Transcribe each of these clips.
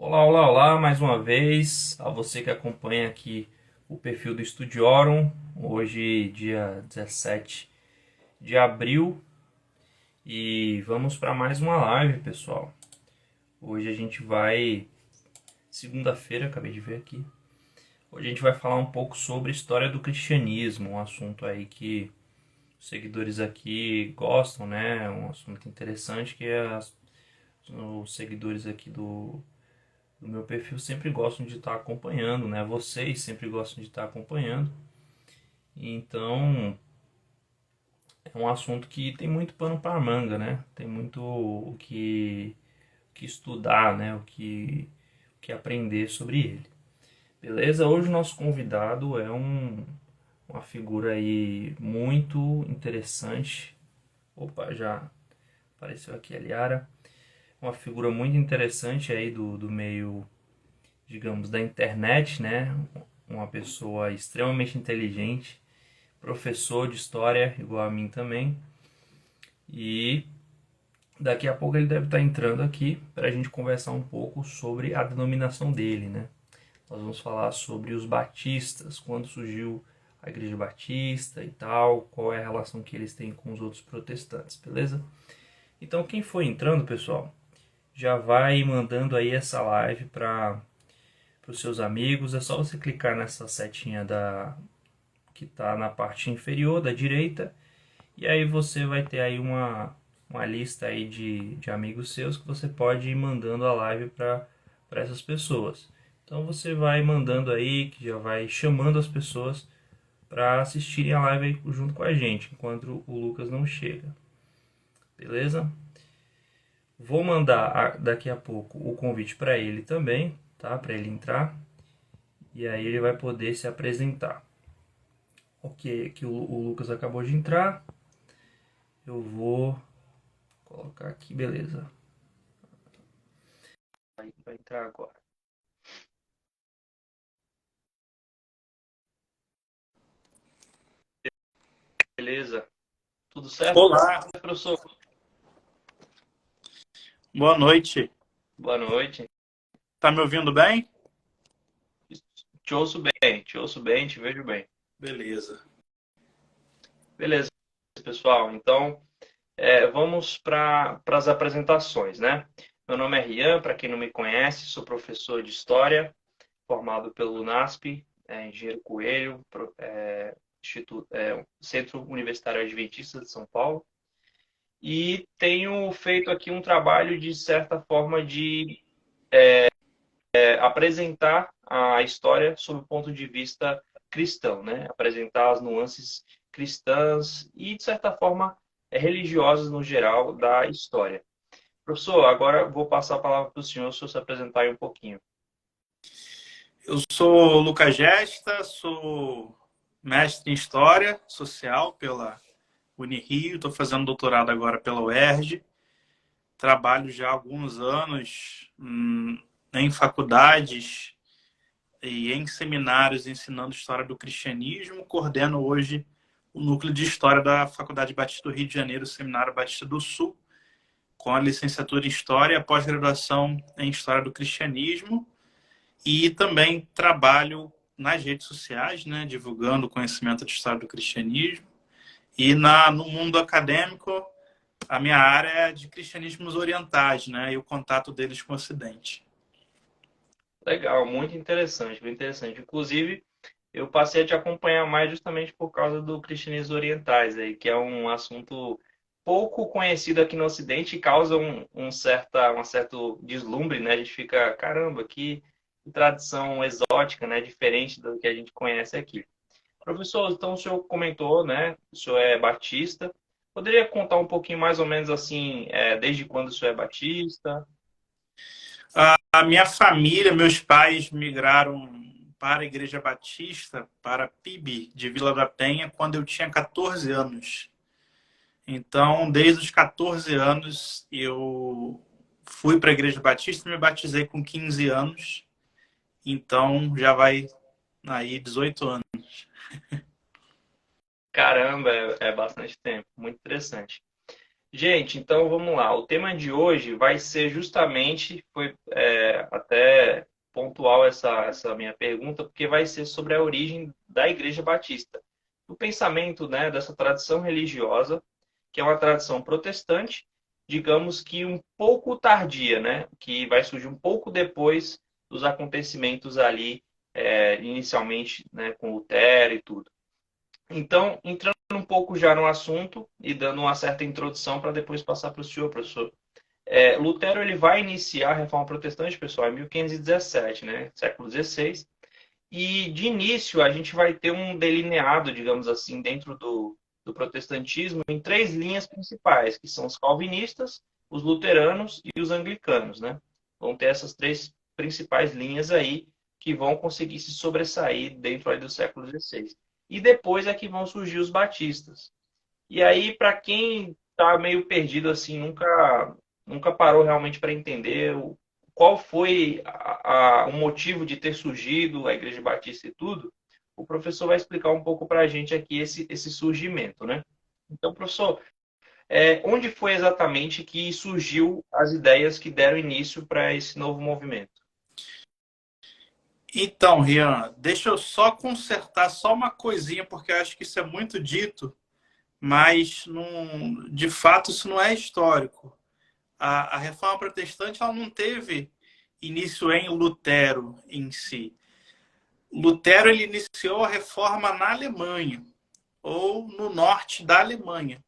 Olá, olá, olá, mais uma vez a você que acompanha aqui o perfil do Studiorum. Hoje, dia 17 de abril, e vamos para mais uma live, pessoal. Hoje a gente vai, segunda-feira, acabei de ver aqui. Hoje a gente vai falar um pouco sobre história do cristianismo, um assunto aí que os seguidores aqui gostam, né? Um assunto interessante que os seguidores aqui do meu perfil sempre gostam de estar acompanhando, né? Vocês sempre gostam de estar acompanhando. Então, é um assunto que tem muito pano para manga, né? Tem muito o que estudar, né? O que aprender sobre ele. Beleza? Hoje o nosso convidado é uma figura aí muito interessante. Opa, já apareceu aqui a Liara. Uma figura muito interessante aí do meio, digamos, da internet, né? Uma pessoa extremamente inteligente, professor de história, igual a mim também. E daqui a pouco ele deve estar entrando aqui para a gente conversar um pouco sobre a denominação dele, né? Nós vamos falar sobre os batistas, quando surgiu a Igreja Batista e tal, qual é a relação que eles têm com os outros protestantes, beleza? Então, quem for entrando, pessoal, já vai mandando aí essa live para os seus amigos. É só você clicar nessa setinha que está na parte inferior da direita. E aí você vai ter aí uma lista aí de amigos seus que você pode ir mandando a live para essas pessoas. Então você vai mandando aí, que já vai chamando as pessoas para assistirem a live aí junto com a gente, enquanto o Lucas não chega. Beleza? Vou mandar daqui a pouco o convite para ele também, tá? Para ele entrar. E aí ele vai poder se apresentar. Ok, que o Lucas acabou de entrar. Eu vou colocar aqui, beleza. Vai entrar agora. Beleza? Tudo certo, Olá, professor? boa noite. Boa noite. Tá me ouvindo bem? Te ouço bem, te vejo bem. Beleza. Beleza, pessoal. Então, vamos para as apresentações, né? Meu nome é Rian, para quem não me conhece, sou professor de História, formado pelo UNASP, Engenheiro Coelho, Centro Universitário Adventista de São Paulo. E tenho feito aqui um trabalho, de certa forma, de apresentar a história sob o ponto de vista cristão, né? Apresentar as nuances cristãs e, de certa forma, religiosas no geral da história. Professor, agora vou passar a palavra para o senhor se apresentar aí um pouquinho. Eu sou o Lucas Gesta, sou mestre em História Social pela Unirio, estou fazendo doutorado agora pela UERJ. Trabalho já há alguns anos em faculdades e em seminários ensinando História do Cristianismo. Coordeno hoje o Núcleo de História da Faculdade Batista do Rio de Janeiro, Seminário Batista do Sul, com a licenciatura em História e a pós-graduação em História do Cristianismo. E também trabalho nas redes sociais, né, divulgando o conhecimento de história do cristianismo. E no mundo acadêmico, a minha área é de cristianismos orientais, né, e o contato deles com o Ocidente. Legal, muito interessante, muito interessante. Inclusive, eu passei a te acompanhar mais justamente por causa do cristianismo orientais, aí, que é um assunto pouco conhecido aqui no Ocidente e causa um certo deslumbre, né? A gente fica, caramba, que tradição exótica, né? Diferente do que a gente conhece aqui. Professor, então o senhor comentou, né? O senhor é batista. Poderia contar um pouquinho mais ou menos assim, desde quando o senhor é batista? A minha família, meus pais migraram para a Igreja Batista, para PIB de Vila da Penha, quando eu tinha 14 anos. Então, desde os 14 anos, eu fui para a Igreja Batista e me batizei com 15 anos. Então, já vai aí 18 anos. Caramba, é bastante tempo, muito interessante. Gente, então vamos lá. O tema de hoje vai ser justamente, foi até pontual essa minha pergunta, porque vai ser sobre a origem da Igreja Batista. O pensamento, né, dessa tradição religiosa, que é uma tradição protestante, digamos que um pouco tardia, né, que vai surgir um pouco depois dos acontecimentos ali, inicialmente, né, com Lutero e tudo. Então, entrando um pouco já no assunto e dando uma certa introdução para depois passar para o senhor, professor. Lutero ele vai iniciar a Reforma Protestante, pessoal, em 1517, né, século XVI. E de início a gente vai ter um delineado, digamos assim, dentro do protestantismo em três linhas principais, que são os calvinistas, os luteranos e os anglicanos, né? Vão ter essas três principais linhas aí que vão conseguir se sobressair dentro aí do século XVI. E depois é que vão surgir os batistas. E aí, para quem está meio perdido assim, nunca parou realmente para entender qual foi o motivo de ter surgido a Igreja Batista e tudo, o professor vai explicar um pouco para a gente aqui esse surgimento, né? Então, professor, onde foi exatamente que surgiu as ideias que deram início para esse novo movimento? Então, Rian, deixa eu só consertar só uma coisinha, porque eu acho que isso é muito dito, mas não, de fato isso não é histórico. A Reforma Protestante ela não teve início em Lutero em si. Lutero ele iniciou a reforma na Alemanha, ou no norte da Alemanha.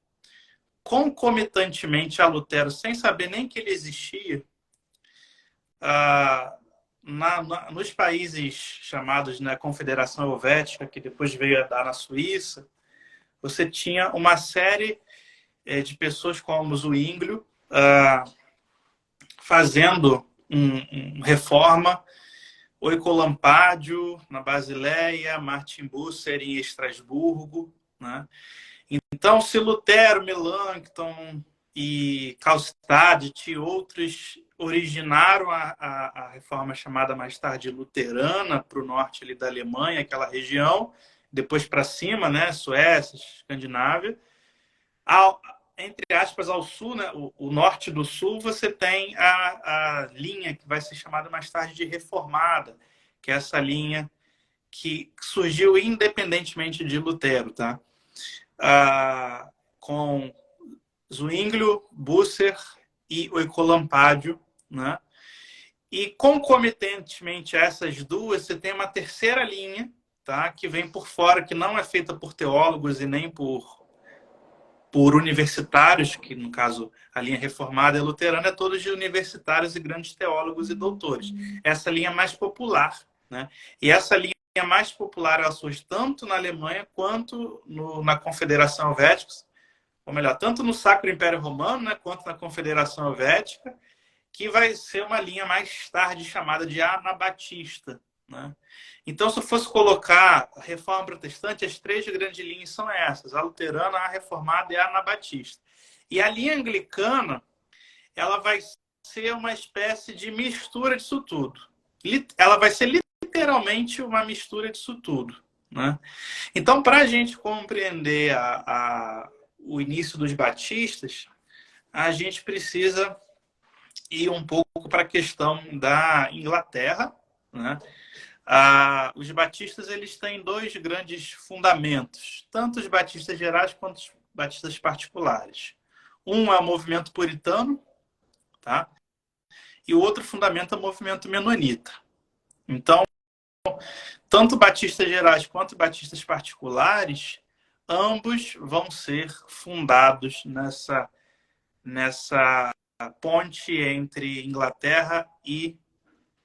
Concomitantemente a Lutero, sem saber nem que ele existia, ah, nos países chamados na Confederação Helvética, que depois veio a dar na Suíça, você tinha uma série de pessoas como o Zwinglio fazendo reforma, Oicolampádio na Basileia, Martin Bucer em Estrasburgo, né? Então, se Lutero, Melanchthon e Karlstadt e outros originaram a reforma chamada mais tarde luterana para o norte ali da Alemanha, aquela região, depois para cima, né, Suécia, Escandinávia, entre aspas, ao sul, né, o norte do sul, você tem a linha que vai ser chamada mais tarde de reformada, que é essa linha que surgiu independentemente de Lutero, tá? Com Zwinglio, Busser e Oecolampádio, né? E concomitantemente a essas duas, você tem uma terceira linha, tá? Que vem por fora, que não é feita por teólogos e nem por universitários, que no caso a linha reformada e luterana é toda de universitários e grandes teólogos e doutores. Essa linha mais popular, né? E essa linha mais popular ela surge tanto na Alemanha quanto na Confederação Helvética, ou melhor, tanto no Sacro Império Romano, né, quanto na Confederação Helvética, que vai ser uma linha mais tarde chamada de anabatista, né? Então, se eu fosse colocar a reforma protestante, as três grandes linhas são essas: a luterana, a reformada e a anabatista. E a linha anglicana, ela vai ser uma espécie de mistura disso tudo. Ela vai ser literalmente uma mistura disso tudo, né? Então, para a gente compreender o início dos batistas, a gente precisa ir um pouco para a questão da Inglaterra, né? Os batistas eles têm dois grandes fundamentos, tanto os batistas gerais quanto os batistas particulares. Um é o movimento puritano, tá? E o outro fundamento é o movimento menonita. Então, tanto batistas gerais quanto batistas particulares, ambos vão ser fundados nessa ponte entre Inglaterra e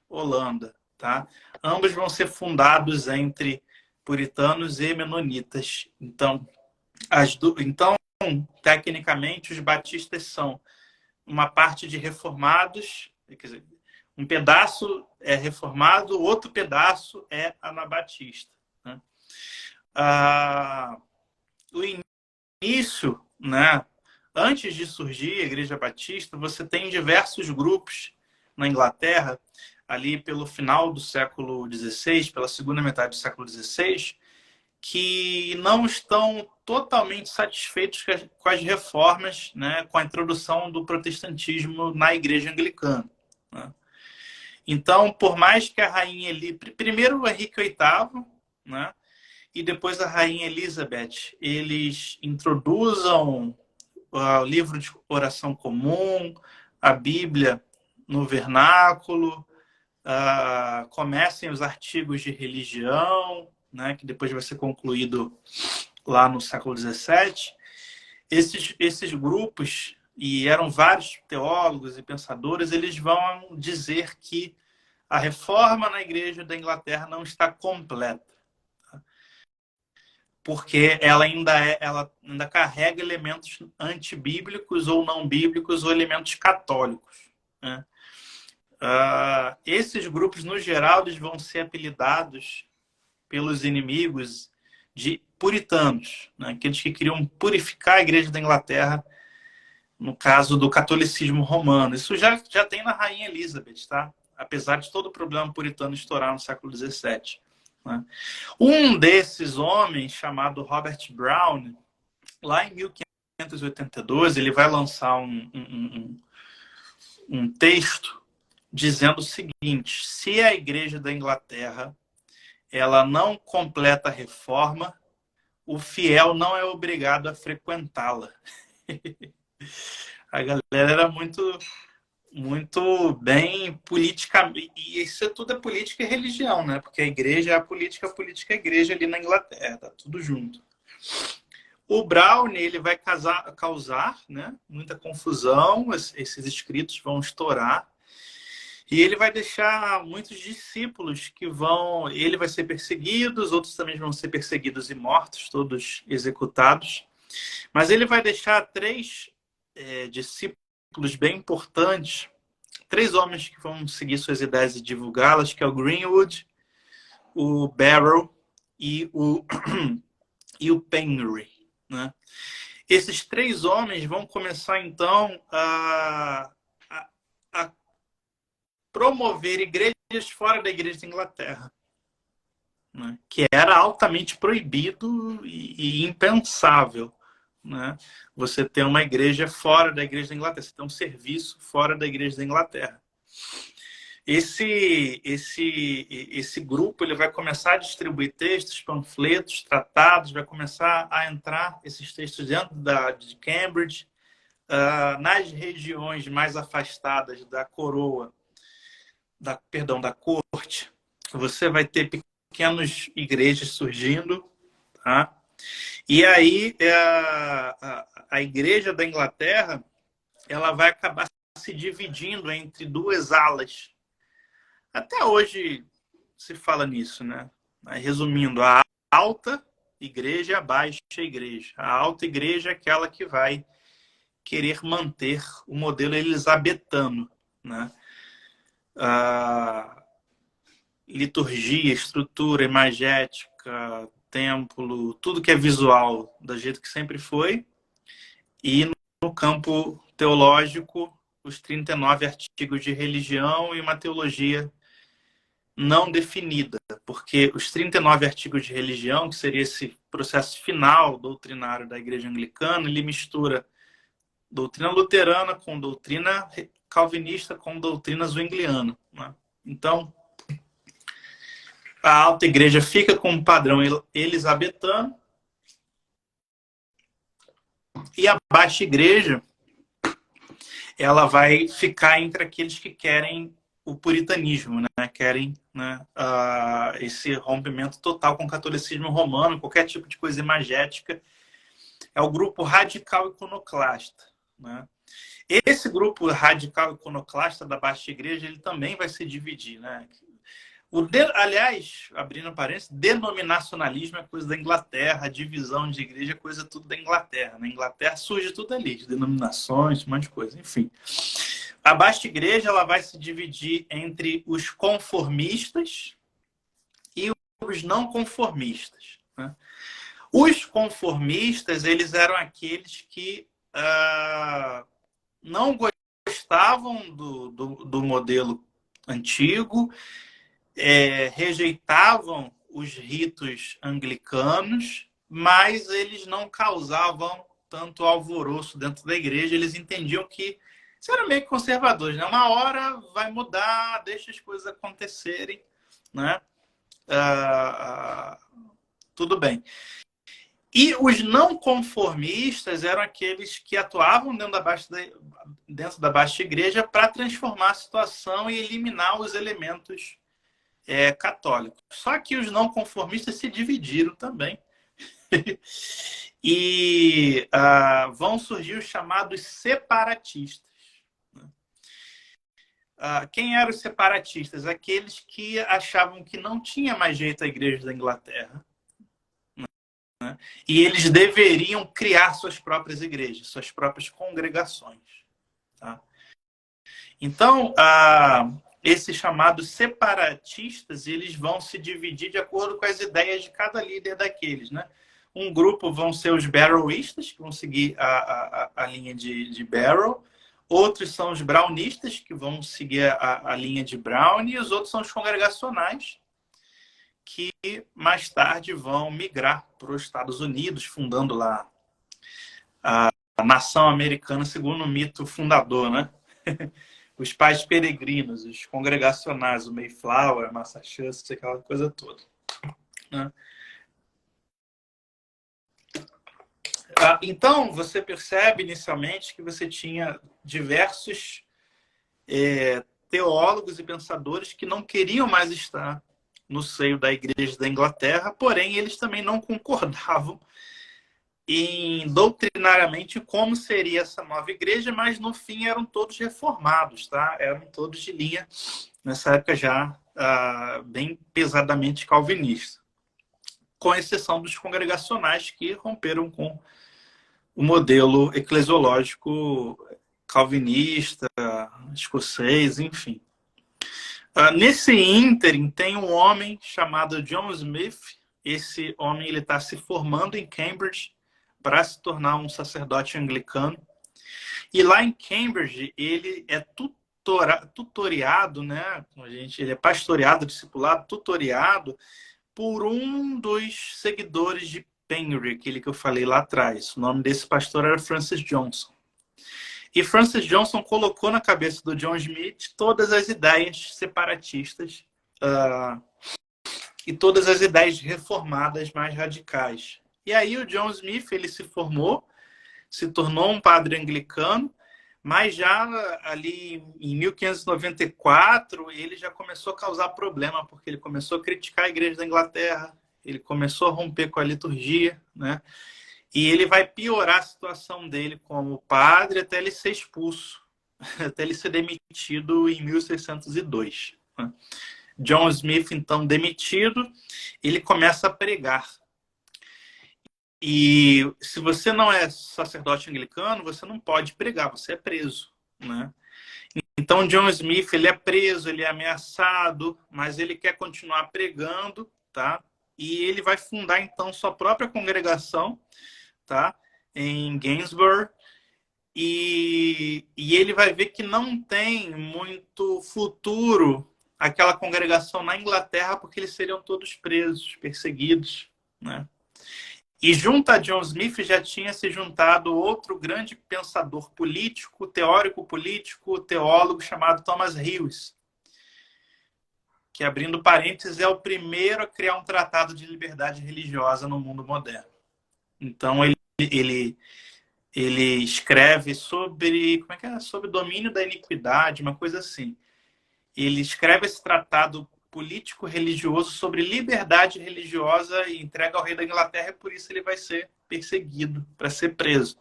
Holanda, tá? Ambos vão ser fundados entre puritanos e menonitas. Então, tecnicamente, os batistas são uma parte de reformados, quer dizer, um pedaço é reformado, outro pedaço é anabatista, né? O início, né? Antes de surgir a Igreja Batista, você tem diversos grupos na Inglaterra, ali pelo final do século XVI, pela segunda metade do século XVI, que não estão totalmente satisfeitos com as reformas, né, com a introdução do protestantismo na Igreja Anglicana. Né? Então, por mais que a rainha primeiro o Henrique VIII, né, e depois a rainha Elizabeth, eles introduzam o livro de oração comum, a Bíblia no vernáculo, comecem os artigos de religião, né, que depois vai ser concluído lá no século XVII. Esses grupos, e eram vários teólogos e pensadores, eles vão dizer que a reforma na Igreja da Inglaterra não está completa, porque ela ainda carrega elementos antibíblicos ou não bíblicos ou elementos católicos. Né? Esses grupos, no geral, eles vão ser apelidados pelos inimigos de puritanos, né? Aqueles que queriam purificar a Igreja da Inglaterra, no caso do catolicismo romano. Isso já tem na Rainha Elizabeth, tá? Apesar de todo o problema puritano estourar no século XVII. Né? Um desses homens, chamado Robert Brown, lá em 1582, ele vai lançar um texto dizendo o seguinte: se a Igreja da Inglaterra ela não completa a reforma, o fiel não é obrigado a frequentá-la. A galera era muito bem política, e isso tudo é política e religião, né? Porque a igreja é a política é a igreja ali na Inglaterra, tá tudo junto. O Brown, ele vai causar, né, muita confusão, esses escritos vão estourar, e ele vai deixar muitos discípulos que ele vai ser perseguido, os outros também vão ser perseguidos e mortos, todos executados, mas ele vai deixar 3 discípulos bem importantes, 3 homens que vão seguir suas ideias e divulgá-las, que é o Greenwood, o Barrow e o Penry. Né? Esses 3 homens vão começar, então, a promover igrejas fora da Igreja da Inglaterra, né? Que era altamente proibido e impensável. Né? Você ter uma igreja fora da Igreja da Inglaterra, você ter um serviço fora da Igreja da Inglaterra. Esse grupo ele vai começar a distribuir textos, panfletos, tratados, vai começar a entrar esses textos dentro de Cambridge, nas regiões mais afastadas da coroa, da corte. Você vai ter pequenas igrejas surgindo, tá? E aí a Igreja da Inglaterra ela vai acabar se dividindo entre 2 alas. Até hoje se fala nisso, né? Resumindo, a alta igreja e a baixa igreja. A alta igreja é aquela que vai querer manter o modelo elisabetano, né? A liturgia, estrutura imagética, templo, tudo que é visual, do jeito que sempre foi. E no campo teológico, os 39 artigos de religião e uma teologia não definida, porque os 39 artigos de religião, que seria esse processo final doutrinário da Igreja Anglicana, ele mistura doutrina luterana com doutrina calvinista com doutrina zwingliana. Né? Então, a alta igreja fica com um padrão elisabetano e a baixa igreja ela vai ficar entre aqueles que querem o puritanismo, né? Querem, né, esse rompimento total com o catolicismo romano, qualquer tipo de coisa imagética. É o grupo radical iconoclasta. Né? Esse grupo radical iconoclasta da baixa igreja ele também vai se dividir. Né? Aliás, abrindo parênteses, denominacionalismo é coisa da Inglaterra, a divisão de igreja é coisa tudo da Inglaterra. Na Inglaterra surge tudo ali, de denominações, um monte de coisa, enfim. A baixa igreja ela vai se dividir entre os conformistas e os não conformistas. Né? Os conformistas eles eram aqueles que não gostavam do modelo antigo, rejeitavam os ritos anglicanos, mas eles não causavam tanto alvoroço dentro da igreja. Eles entendiam que isso era meio conservadores, né? Uma hora vai mudar, deixa as coisas acontecerem, né? Tudo bem. E os não conformistas eram aqueles que atuavam dentro da Baixa Igreja para transformar a situação e eliminar os elementos católicos. Só que os não conformistas se dividiram também. E vão surgir os chamados separatistas. Quem eram os separatistas? Aqueles que achavam que não tinha mais jeito a Igreja da Inglaterra, né? E eles deveriam criar suas próprias igrejas, suas próprias congregações. Tá? Então, esses chamados separatistas, eles vão se dividir de acordo com as ideias de cada líder daqueles, né? Um grupo vão ser os Barrowistas, que vão seguir a linha de Barrow. Outros são os Brownistas, que vão seguir a linha de Brown. E os outros são os congregacionais, que mais tarde vão migrar para os Estados Unidos, fundando lá a nação americana, segundo o mito fundador, né? Os pais peregrinos, os congregacionais, o Mayflower, Massachusetts, aquela coisa toda, né? Então, você percebe inicialmente que você tinha diversos teólogos e pensadores que não queriam mais estar no seio da Igreja da Inglaterra, porém eles também não concordavam doutrinariamente como seria essa nova igreja, mas no fim eram todos reformados, tá? Eram todos de linha, nessa época já bem pesadamente calvinista, com exceção dos congregacionais que romperam com o modelo eclesiológico calvinista, escocês, enfim. Nesse ínterim, tem um homem chamado John Smith. Esse homem está se formando em Cambridge para se tornar um sacerdote anglicano. E lá em Cambridge, ele é tutoriado, né? Ele é pastoreado, discipulado, tutoriado por um dos seguidores de Penry, aquele que eu falei lá atrás. O nome desse pastor era Francis Johnson. E Francis Johnson colocou na cabeça do John Smith todas as ideias separatistas e todas as ideias reformadas mais radicais. E aí o John Smith, ele se formou, se tornou um padre anglicano, mas já ali em 1594 ele já começou a causar problema, porque ele começou a criticar a Igreja da Inglaterra, ele começou a romper com a liturgia, né? E ele vai piorar a situação dele como padre até ele ser expulso, até ele ser demitido em 1602. Né? John Smith, então, demitido, ele começa a pregar. E se você não é sacerdote anglicano, você não pode pregar, você é preso, né? Então, John Smith, ele é preso, ele é ameaçado, mas ele quer continuar pregando, tá? E ele vai fundar, então, sua própria congregação, tá? Em Gainsborough. E ele vai ver que não tem muito futuro aquela congregação na Inglaterra, porque eles seriam todos presos, perseguidos, né? E junto a John Smith já tinha se juntado outro grande pensador político, teórico político, teólogo chamado Thomas Hughes, que, abrindo parênteses, é o primeiro a criar um tratado de liberdade religiosa no mundo moderno. Então, ele escreve sobre, sobre o domínio da iniquidade, uma coisa assim. Ele escreve esse tratado político-religioso sobre liberdade religiosa e entrega ao rei da Inglaterra, e por isso ele vai ser perseguido, para ser preso.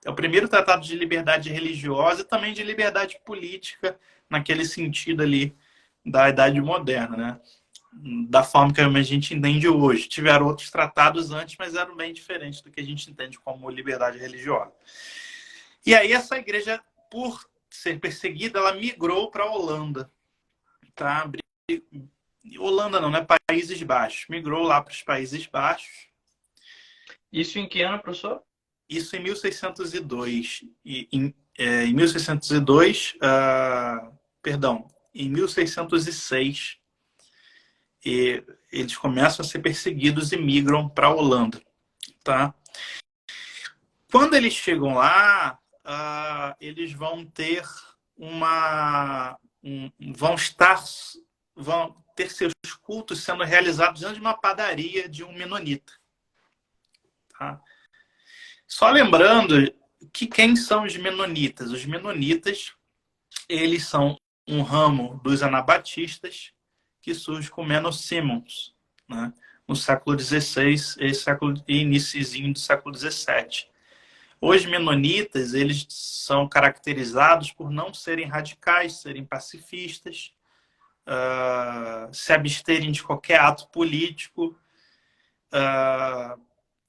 É o primeiro tratado de liberdade religiosa e também de liberdade política, naquele sentido ali da Idade Moderna, né? Da forma que a gente entende hoje. Tiveram outros tratados antes, mas eram bem diferentes do que a gente entende como liberdade religiosa. E aí essa igreja, por ser perseguida, ela migrou para a Holanda. Tá? Holanda não, né? Países Baixos. Migrou lá para os Países Baixos. Isso em que ano, professor? Isso em 1602. Em 1602, perdão, em 1606, eles começam a ser perseguidos e migram para a Holanda. tá? Quando eles chegam lá, eles vão ter vão estar, vão ter seus cultos sendo realizados dentro de uma padaria de um menonita, tá? Só lembrando que quem são os menonitas? Os menonitas, eles são um ramo dos anabatistas que surge com Menno Simons, né? No século XVI e iniciozinho do século XVII. Os menonitas, eles são caracterizados por não serem radicais, serem pacifistas, se absterem de qualquer ato político,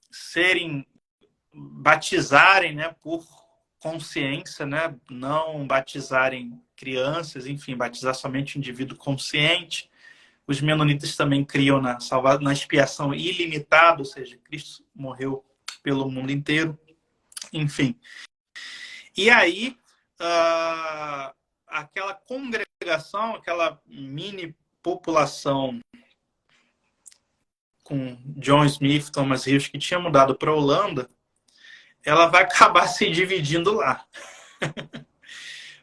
serem batizarem, né, por consciência, né, não batizarem crianças, enfim, batizar somente o indivíduo consciente. Os menonitas também criam na expiação ilimitada, ou seja, Cristo morreu pelo mundo inteiro, enfim. E aí, aquela congregação, aquela mini população com John Smith, Thomas Hughes, que tinha mudado para a Holanda, ela vai acabar se dividindo lá.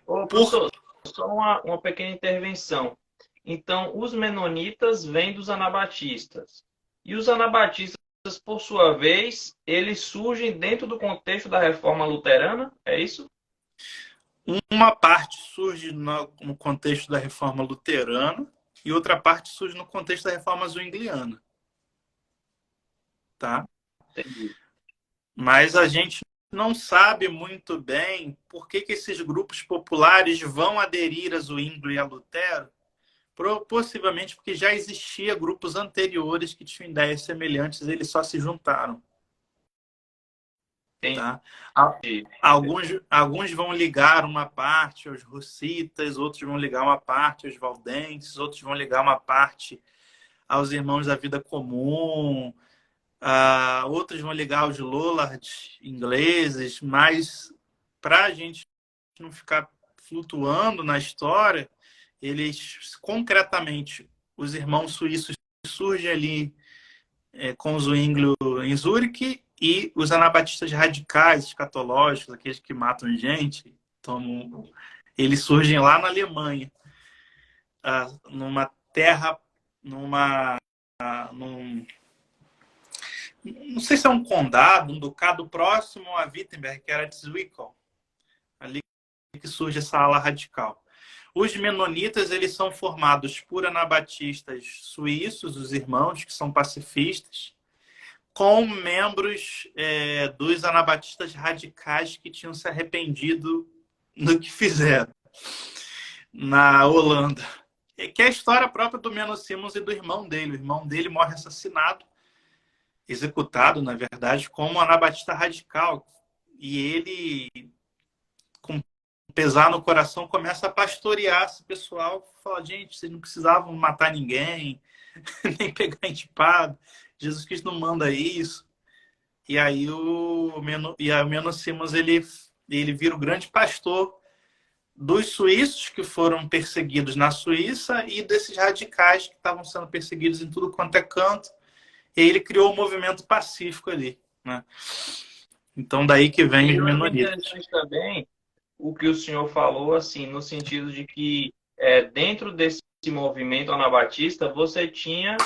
Ô, Por... professor, só uma pequena intervenção. Então, os menonitas vêm dos anabatistas. E os anabatistas, por sua vez, eles surgem dentro do contexto da reforma luterana, é isso? Uma parte surge no contexto da reforma luterana e outra parte surge no contexto da reforma zwingliana. Tá? Entendi. Mas a gente não sabe muito bem por que esses grupos populares vão aderir a Zwingli e a Lutero, possivelmente porque já existia grupos anteriores que tinham ideias semelhantes, eles só se juntaram. Tá? Entendi. Alguns vão ligar uma parte aos russitas, outros vão ligar uma parte aos valdenses, outros vão ligar uma parte aos irmãos da vida comum, outros vão ligar aos Lollards ingleses, mas para a gente não ficar flutuando na história, eles concretamente, os irmãos suíços surgem ali com o Zwinglio em Zurique e os anabatistas radicais, escatológicos, aqueles que matam gente, eles surgem lá na Alemanha, numa terra, num, não sei se é um condado, um ducado próximo a Wittenberg, que era de Zwickau, ali que surge essa ala radical. Os menonitas, eles são formados por anabatistas suíços, os irmãos, que são pacifistas, com membros dos anabatistas radicais que tinham se arrependido do que fizeram na Holanda. Que é a história própria do Menno Simons e do irmão dele. O irmão dele morre assassinado, executado, na verdade, como anabatista radical. E ele, com pesar no coração, começa a pastorear esse pessoal. Fala, gente, vocês não precisavam matar ninguém, nem pegar entipado. Jesus Cristo não manda isso. E aí o Menno Simons, ele vira o grande pastor dos suíços que foram perseguidos na Suíça e desses radicais que estavam sendo perseguidos em tudo quanto é canto. E ele criou um movimento pacífico ali, né? Então daí que vem E os eu acho menonitas. interessante também o que o senhor falou, assim, no sentido de que dentro desse movimento anabatista, você tinha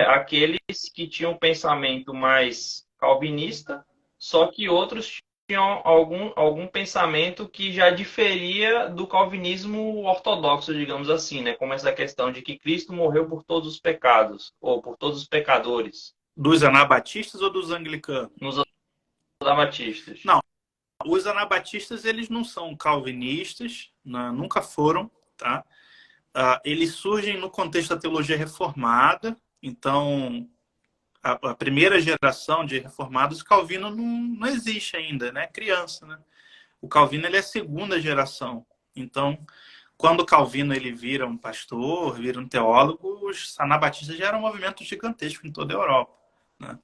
aqueles que tinham um pensamento mais calvinista, só que outros tinham algum pensamento que já diferia do calvinismo ortodoxo, digamos assim, né? Como essa questão de que Cristo morreu por todos os pecados, ou por todos os pecadores, Dos anabatistas ou dos anglicanos? nos anabatistas. Não, os anabatistas, eles não são calvinistas, né? Nunca foram, tá? Eles surgem no contexto da teologia reformada. Então, a primeira geração de reformados, Calvino não existe ainda, né? Criança, né? O Calvino, ele é a segunda geração. Então, quando Calvino ele vira um pastor, vira um teólogo, os anabatistas já eram um movimento gigantesco em toda a Europa, né?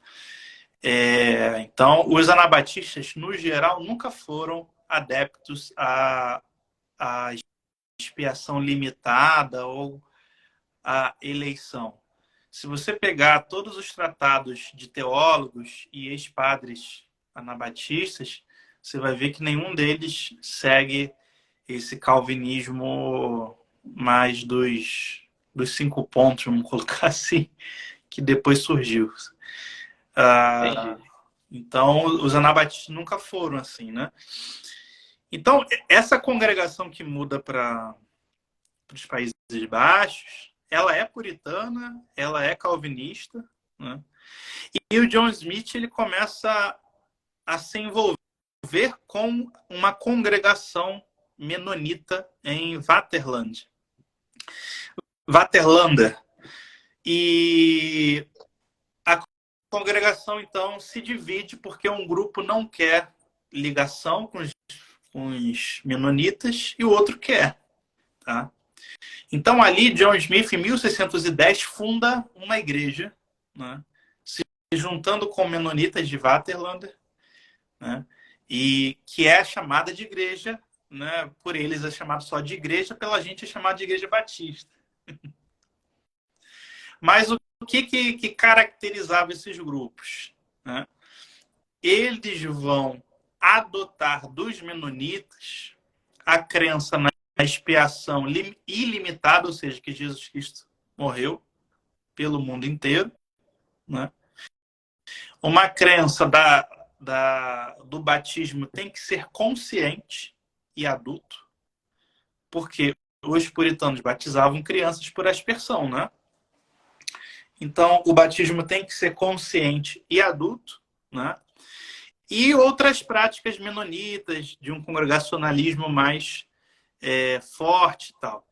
Então, os anabatistas, no geral, nunca foram adeptos à expiação limitada ou à eleição. Se você pegar todos os tratados de teólogos e ex-padres anabatistas, você vai ver que nenhum deles segue esse calvinismo mais dos 5 pontos, vamos colocar assim, que depois surgiu. Entendi. Então, os anabatistas nunca foram assim, né? Então, essa congregação que muda para os Países Baixos, ela é puritana, ela é calvinista, né? E o John Smith ele começa a se envolver com uma congregação menonita em Vaterlanda. E a congregação, então, se divide porque um grupo não quer ligação com os menonitas e o outro quer. Tá? Então, ali, John Smith, em 1610, funda uma igreja, né? Se juntando com menonitas de Vaterlanda, né? E que é chamada de igreja, né? Por eles é chamado só de igreja, pela gente é chamado de igreja batista. Mas o que caracterizava esses grupos? Né? Eles vão adotar dos menonitas a crença na expiação ilimitada, ou seja, que Jesus Cristo morreu pelo mundo inteiro, né? Uma crença do batismo tem que ser consciente e adulto, porque os puritanos batizavam crianças por aspersão, né? Então, o batismo tem que ser consciente e adulto, né? E outras práticas menonitas, de um congregacionalismo mais forte e tal.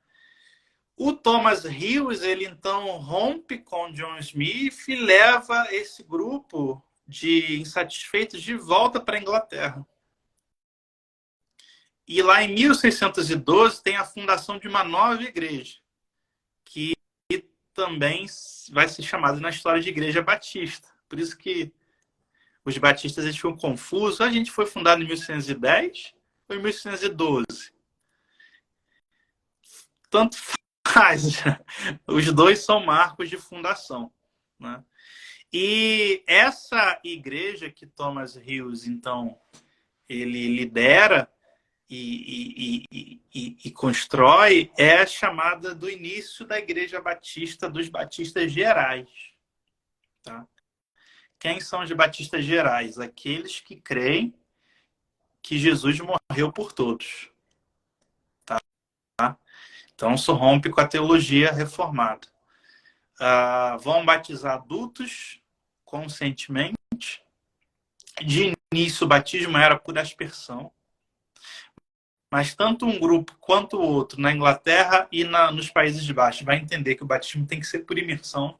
O Thomas Hughes, ele então rompe com John Smith e leva esse grupo de insatisfeitos de volta para a Inglaterra. E lá em 1612 tem a fundação de uma nova igreja, que também vai ser chamada na história de Igreja Batista. Por isso que os batistas eles ficam confusos. A gente foi fundado em 1610 ou em 1612? Tanto faz. Os dois são marcos de fundação, né? E essa igreja que Thomas Hughes, então, ele lidera e constrói é chamada do início da Igreja Batista dos Batistas Gerais. Tá? Quem são os Batistas Gerais? Aqueles que creem que Jesus morreu por todos. Tá? Então, isso rompe com a teologia reformada. Vão batizar adultos conscientemente. De início, o batismo era por aspersão. Mas tanto um grupo quanto o outro, na Inglaterra e nos Países Baixos, vai entender que o batismo tem que ser por imersão.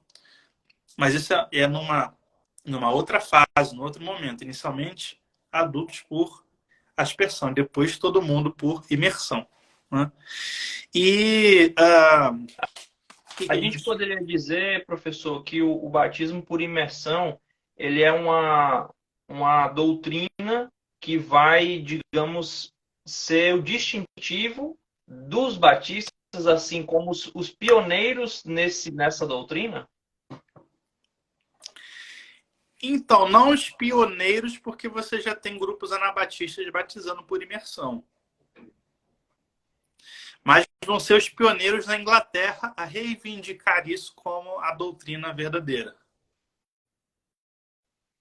Mas isso é numa outra fase, num outro momento. Inicialmente, adultos por aspersão, depois todo mundo por imersão. Né? E A gente poderia dizer, professor, que o batismo por imersão ele é uma doutrina que vai, digamos, ser o distintivo dos batistas, assim como os pioneiros nessa doutrina? Então, não os pioneiros, porque você já tem grupos anabatistas batizando por imersão. Mas vão ser os pioneiros na Inglaterra a reivindicar isso como a doutrina verdadeira.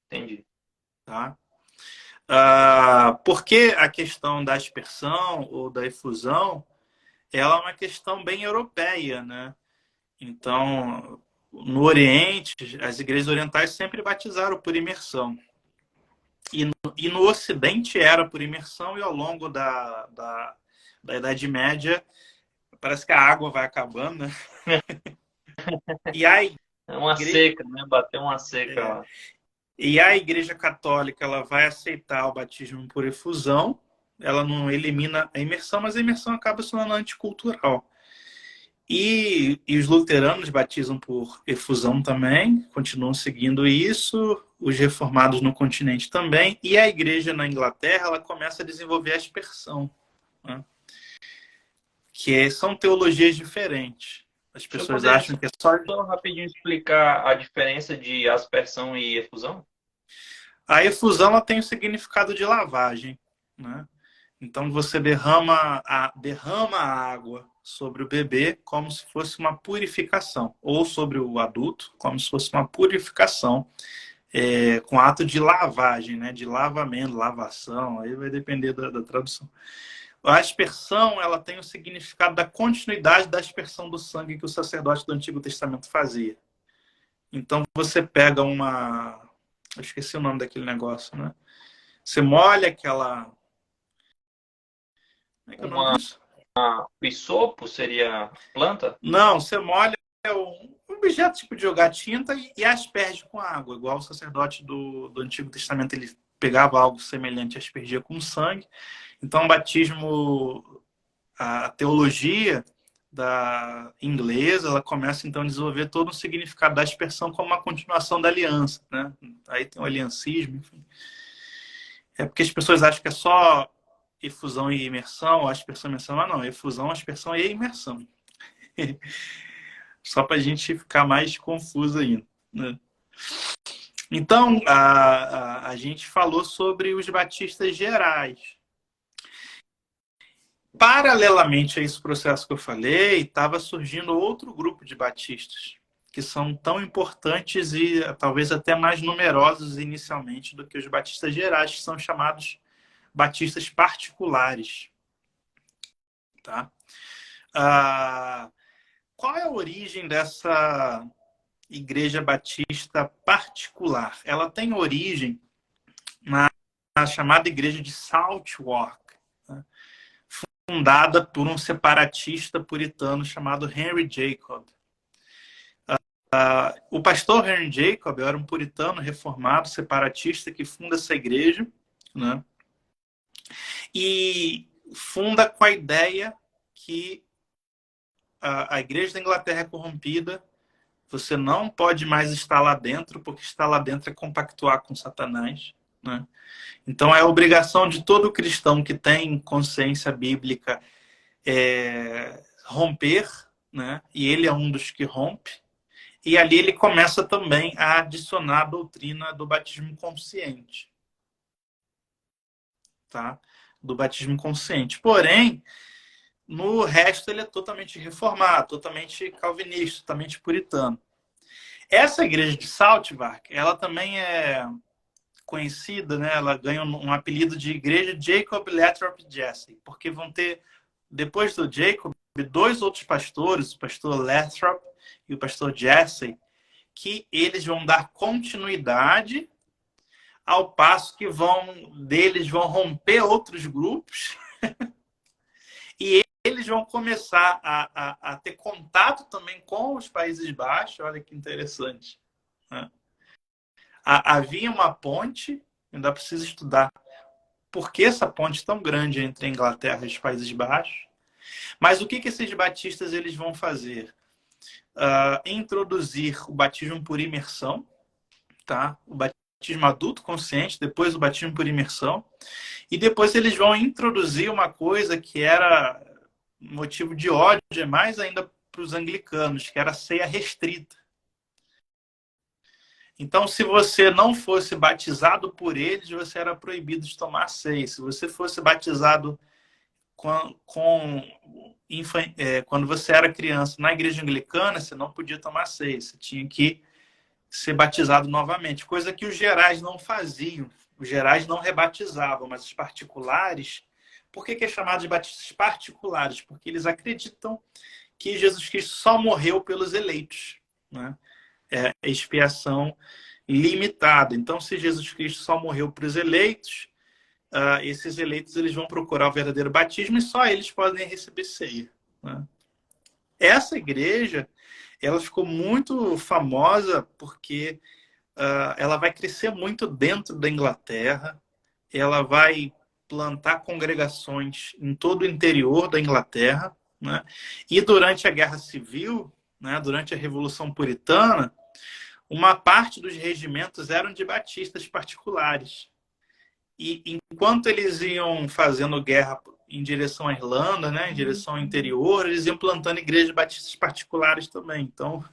Entendi. Tá? Porque a questão da aspersão ou da efusão ela é uma questão bem europeia, né? Então, no Oriente, as igrejas orientais sempre batizaram por imersão. E no Ocidente era por imersão, e ao longo da Idade Média, parece que a água vai acabando, né? E a É uma seca, né? Bateu uma seca lá. E a Igreja Católica ela vai aceitar o batismo por efusão, ela não elimina a imersão, mas a imersão acaba sendo anticultural. E os luteranos batizam por efusão também, continuam seguindo isso, os reformados no continente também, e a igreja na Inglaterra ela começa a desenvolver a aspersão, né? São teologias diferentes. As O senhor pessoas poderia acham que é só. só rapidinho explicar a diferença de aspersão e efusão? A efusão ela tem o significado de lavagem, né? Então você derrama a água sobre o bebê como se fosse uma purificação, ou sobre o adulto como se fosse uma purificação, com ato de lavagem, né? De lavamento, lavação, aí vai depender da tradução. A aspersão ela tem o significado da continuidade da aspersão do sangue que o sacerdote do Antigo Testamento fazia. Então você pega uma. Eu esqueci o nome daquele negócio, né? Você molha aquela. Como é que é o nome Uma disso? bisopo seria planta? Não, você molha um objeto tipo de jogar tinta e asperge com água, igual o sacerdote do Antigo Testamento ele pegava algo semelhante e aspergia com sangue. Então, o batismo, a teologia da inglesa, ela começa então a desenvolver todo um significado da aspersão como uma continuação da aliança, né? Aí tem o aliancismo, enfim. É porque as pessoas acham que é só efusão e imersão, aspersão e imersão, mas não, efusão, aspersão e imersão. Só para a gente ficar mais confuso ainda, né? Então, a gente falou sobre os batistas gerais. Paralelamente a esse processo que eu falei, estava surgindo outro grupo de batistas, que são tão importantes e talvez até mais numerosos inicialmente do que os batistas gerais, que são chamados batistas particulares. Tá? Ah, qual é a origem dessa igreja batista particular? Ela tem origem na chamada igreja de Southwark, né? Fundada por um separatista puritano chamado Henry Jacob. O pastor Henry Jacob era um puritano reformado, separatista, que funda essa igreja, né? E funda com a ideia que a igreja da Inglaterra é corrompida, você não pode mais estar lá dentro, porque estar lá dentro é compactuar com Satanás, né? Então é a obrigação de todo cristão que tem consciência bíblica romper, né? E ele é um dos que rompe. E ali ele começa também a adicionar a doutrina do batismo consciente, tá? Do batismo consciente. Porém, no resto ele é totalmente reformado, totalmente calvinista, totalmente puritano. Essa igreja de Southwark, ela também é conhecida, né? Ela ganha um apelido de Igreja Jacob Lathrop Jesse, porque vão ter, depois do Jacob, dois outros pastores, o pastor Lathrop e o pastor Jesse, que eles vão dar continuidade ao passo que deles vão romper outros grupos e eles vão começar a ter contato também com os Países Baixos. Olha que interessante, né? Havia uma ponte, ainda precisa estudar por que essa ponte tão grande entre a Inglaterra e os Países Baixos. Mas o que esses batistas eles vão fazer? Introduzir o batismo por imersão, tá? O batismo adulto consciente, depois o batismo por imersão, e depois eles vão introduzir uma coisa que era motivo de ódio, mais ainda para os anglicanos, que era a ceia restrita. Então, se você não fosse batizado por eles, você era proibido de tomar ceia. Se você fosse batizado quando você era criança na igreja anglicana, você não podia tomar ceia. Você tinha que ser batizado novamente, coisa que os gerais não faziam. Os gerais não rebatizavam, mas os particulares. Por que é chamado de batistas particulares? Porque eles acreditam que Jesus Cristo só morreu pelos eleitos, né? É expiação limitada. Então, se Jesus Cristo só morreu para os eleitos, esses eleitos eles vão procurar o verdadeiro batismo e só eles podem receber ceia, né? Essa igreja ela ficou muito famosa porque ela vai crescer muito dentro da Inglaterra, ela vai plantar congregações em todo o interior da Inglaterra, né? E durante a Guerra Civil, né, durante a Revolução Puritana, uma parte dos regimentos eram de batistas particulares. E enquanto eles iam fazendo guerra em direção à Irlanda, né, em direção ao interior, eles iam plantando igrejas batistas particulares também. Então,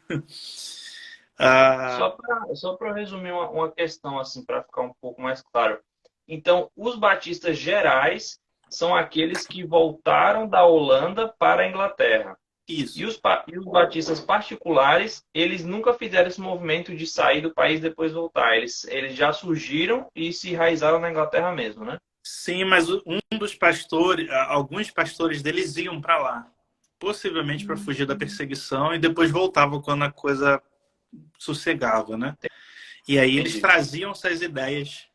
ah, Só para resumir uma questão, assim, para ficar um pouco mais claro. Então, os batistas gerais são aqueles que voltaram da Holanda para a Inglaterra. E isso. os batistas particulares, eles nunca fizeram esse movimento de sair do país e depois voltar. Eles já surgiram e se enraizaram na Inglaterra mesmo, né? Sim, mas um dos pastores, alguns pastores deles iam para lá, possivelmente para fugir da perseguição e depois voltavam quando a coisa sossegava, né? E aí eles Entendi. traziam essas ideias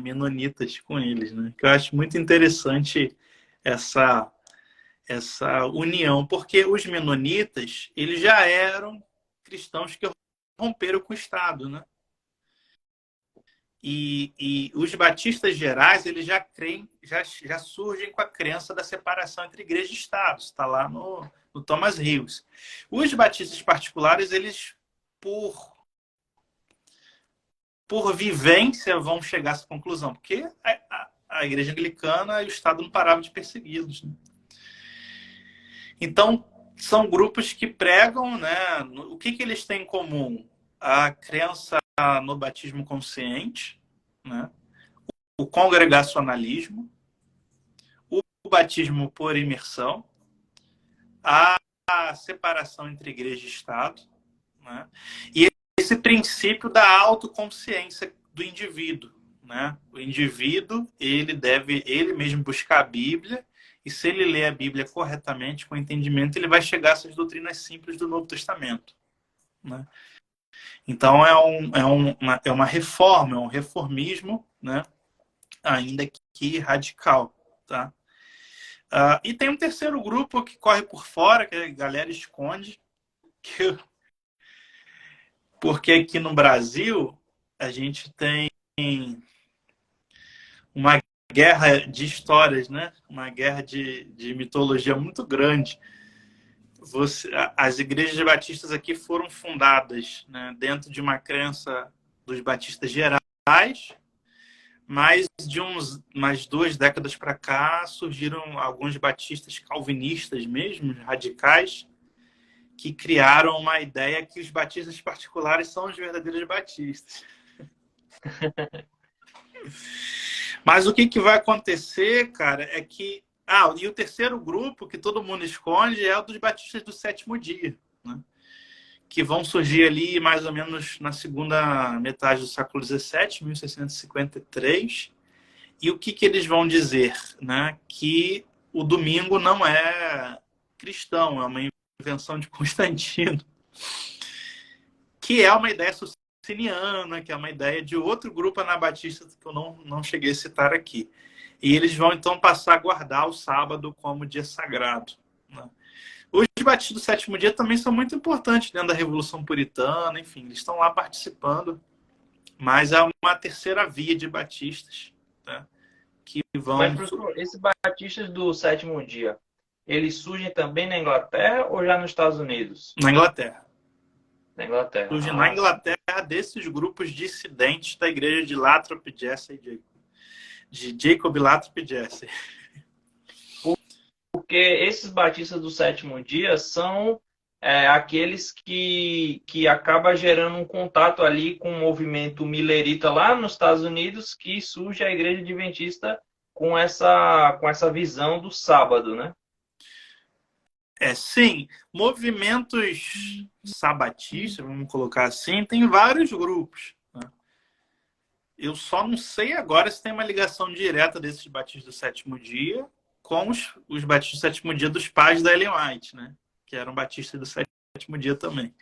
menonitas com eles, né? Que eu acho muito interessante essa união, porque os menonitas, eles já eram cristãos que romperam com o Estado, né? E os batistas gerais, eles já creem, já surgem com a crença da separação entre igreja e Estado. Está lá no Thomas Hughes. Os batistas particulares, eles, por vivência, vão chegar a essa conclusão, porque a igreja anglicana e o Estado não paravam de persegui-los, né? Então, são grupos que pregam, né? O que eles têm em comum? A crença no batismo consciente, né? O congregacionalismo, o batismo por imersão, a separação entre igreja e Estado, né? E esse princípio da autoconsciência do indivíduo, né? O indivíduo, ele deve ele mesmo buscar a Bíblia, e se ele ler a Bíblia corretamente, com entendimento, ele vai chegar a essas doutrinas simples do Novo Testamento, né? Então é uma reforma, é um reformismo, né? Ainda que radical, tá? E tem um terceiro grupo que corre por fora, que a galera esconde, que, porque aqui no Brasil a gente tem uma guerra de histórias, né? Uma guerra de mitologia muito grande. As igrejas batistas aqui foram fundadas, né, dentro de uma crença dos batistas gerais, mas de umas 2 décadas para cá surgiram alguns batistas calvinistas mesmo, radicais, que criaram uma ideia que os batistas particulares são os verdadeiros batistas. Mas o que vai acontecer, cara, é que... e o terceiro grupo que todo mundo esconde é o dos batistas do sétimo dia, né? Que vão surgir ali mais ou menos na segunda metade do século XVII, 1653. E o que eles vão dizer? Né? Que o domingo não é cristão, é uma invenção de Constantino, que é uma ideia sociniana, que é uma ideia de outro grupo anabatista que eu não cheguei a citar aqui. E eles vão, então, passar a guardar o sábado como dia sagrado, né? Os batistas do sétimo dia também são muito importantes dentro da Revolução Puritana, enfim, eles estão lá participando, mas há uma terceira via de batistas, né, que Mas, vão... professor, esses batistas do sétimo dia, eles surgem também na Inglaterra ou já nos Estados Unidos? Na Inglaterra. Na Inglaterra. Surge na Sim. Inglaterra desses grupos dissidentes da igreja de Lathrop Jesse, de Jacob Lathrop Jesse. Porque esses batistas do sétimo dia são aqueles que acaba gerando um contato ali com o movimento milerita lá nos Estados Unidos, que surge a igreja adventista com essa visão do sábado, né? Sim, movimentos sabatistas, vamos colocar assim, tem vários grupos, né? Eu só não sei agora se tem uma ligação direta desses batistas do sétimo dia com os batistas do sétimo dia dos pais da Ellen White, né? Que eram batistas do sétimo dia também.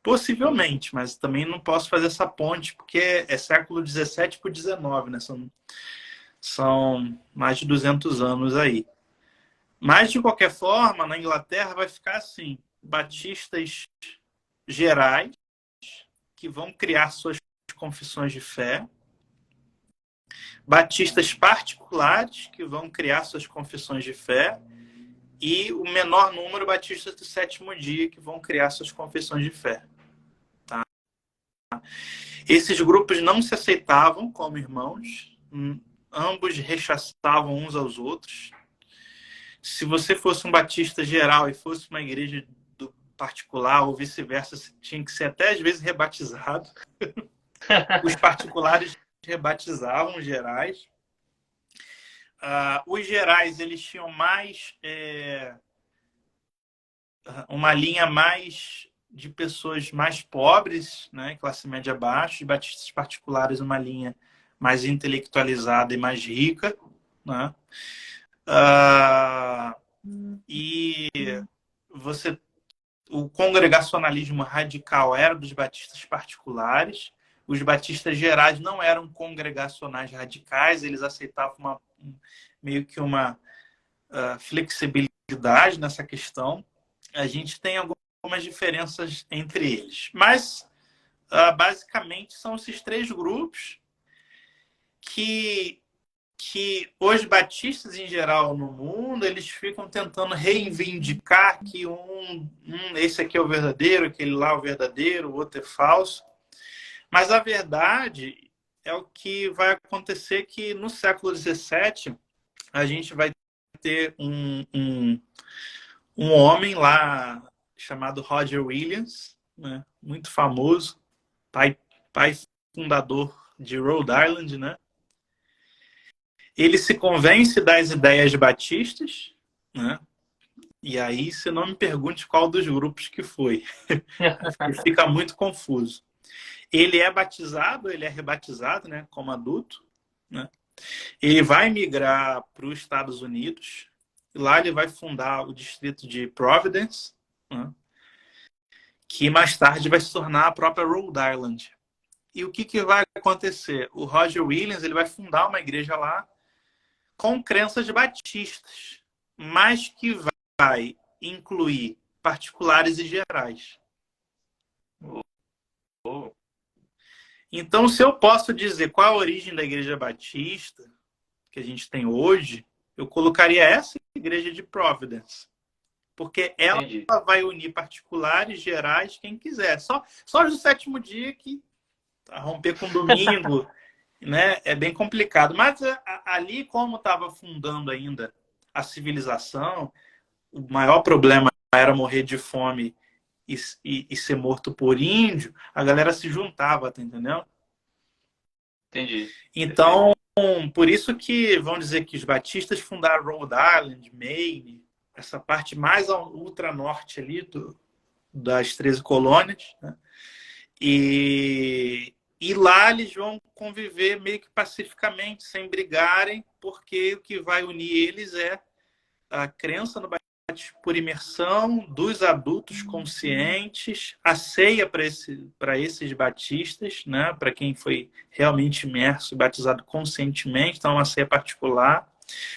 Possivelmente, mas também não posso fazer essa ponte, porque é século XVII para o XIX, né? São mais de 200 anos aí. Mas, de qualquer forma, na Inglaterra vai ficar assim: batistas gerais, que vão criar suas confissões de fé, batistas particulares, que vão criar suas confissões de fé, e o menor número, batistas do sétimo dia, que vão criar suas confissões de fé. Tá? Esses grupos não se aceitavam como irmãos, ambos rechaçavam uns aos outros, Se você fosse um batista geral e fosse uma igreja particular ou vice-versa, você tinha que ser até às vezes rebatizado. Os particulares rebatizavam os gerais. Os gerais, eles tinham mais uma linha mais de pessoas mais pobres, né, classe média baixa, e batistas particulares uma linha mais intelectualizada e mais rica, né? E você, o congregacionalismo radical era dos batistas particulares. Os batistas gerais não eram congregacionais radicais, eles aceitavam meio que uma flexibilidade nessa questão. A gente tem algumas diferenças entre eles, mas basicamente são esses três grupos que os batistas em geral no mundo eles ficam tentando reivindicar que esse aqui é o verdadeiro, aquele lá é o verdadeiro, o outro é falso. Mas a verdade é o que vai acontecer que no século XVII a gente vai ter um homem lá chamado Roger Williams, né? Muito famoso, pai fundador de Rhode Island, né? Ele se convence das ideias batistas, né? E aí, você não me pergunte qual dos grupos que foi. Fica muito confuso. Ele é batizado, ele é rebatizado, né, como adulto, né? Ele vai migrar para os Estados Unidos. Lá ele vai fundar o distrito de Providence, né, que mais tarde vai se tornar a própria Rhode Island. E o que vai acontecer? O Roger Williams ele vai fundar uma igreja lá com crenças batistas, mas que vai incluir particulares e gerais. Então, se eu posso dizer qual a origem da igreja batista que a gente tem hoje, eu colocaria essa igreja de Providence. Porque ela vai unir particulares, gerais, quem quiser. Só do sétimo dia que romper com domingo, né? É bem complicado. Mas ali, como estava fundando ainda a civilização, o maior problema era morrer de fome e ser morto por índio, a galera se juntava, tá entendendo? Entendi. Então, por isso que vão dizer que os batistas fundaram Rhode Island, Maine, essa parte mais ao ultra norte ali das 13 colônias, né? E lá eles vão conviver meio que pacificamente, sem brigarem, porque o que vai unir eles é a crença no batismo por imersão dos adultos conscientes, a ceia para esses batistas, né? Para quem foi realmente imerso e batizado conscientemente, então uma ceia particular.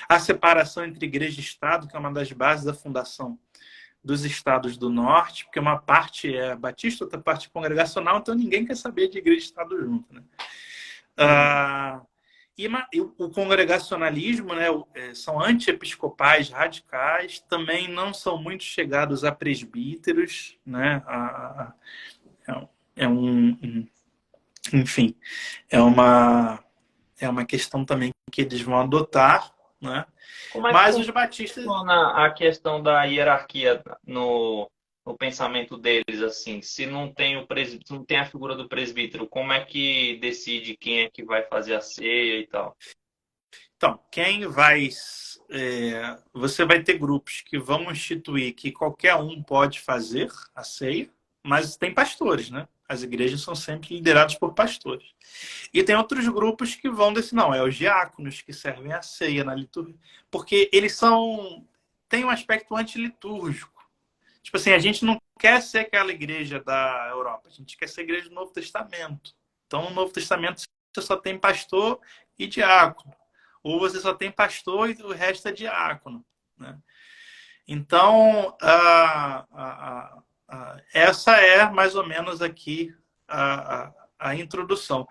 A separação entre igreja e Estado, que é uma das bases da fundação dos estados do norte, porque uma parte é batista, outra parte é congregacional, então ninguém quer saber de igreja e Estado junto, né? E o congregacionalismo, né, são antiepiscopais radicais, também não são muito chegados a presbíteros, né? Enfim, é uma questão também que eles vão adotar, né? Mas os batistas funciona a questão da hierarquia no pensamento deles, assim? Se não tem se não tem a figura do presbítero, como é que decide quem é que vai fazer a ceia e tal? Então, você vai ter grupos que vão instituir que qualquer um pode fazer a ceia, mas tem pastores, né? As igrejas são sempre lideradas por pastores. E tem outros grupos que vão decidir, não, é os diáconos que servem a ceia na liturgia, porque eles têm um aspecto antilitúrgico. Tipo assim, a gente não quer ser aquela igreja da Europa, a gente quer ser a igreja do Novo Testamento. Então, no Novo Testamento, você só tem pastor e diácono. Ou você só tem pastor e o resto é diácono, né? Então, essa é mais ou menos aqui a introdução.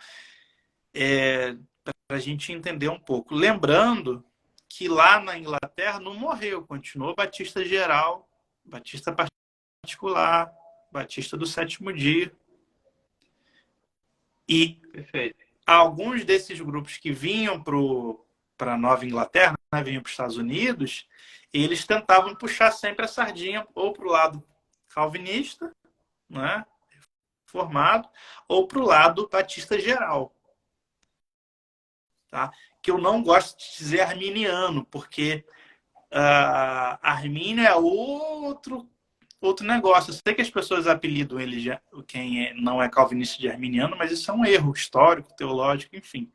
Para a gente entender um pouco. Lembrando que lá na Inglaterra não morreu, continuou Batista geral, Batista particular, Batista do sétimo dia. E Perfeito. alguns desses grupos que vinham para a Nova Inglaterra, né, vinham para os Estados Unidos, eles tentavam puxar sempre a sardinha ou para o lado calvinista, né, formado, ou para o lado batista geral. Tá? Que eu não gosto de dizer arminiano, porque Armínio é outro negócio. Eu sei que as pessoas apelidam ele, quem não é calvinista, de arminiano, mas isso é um erro histórico, teológico, enfim.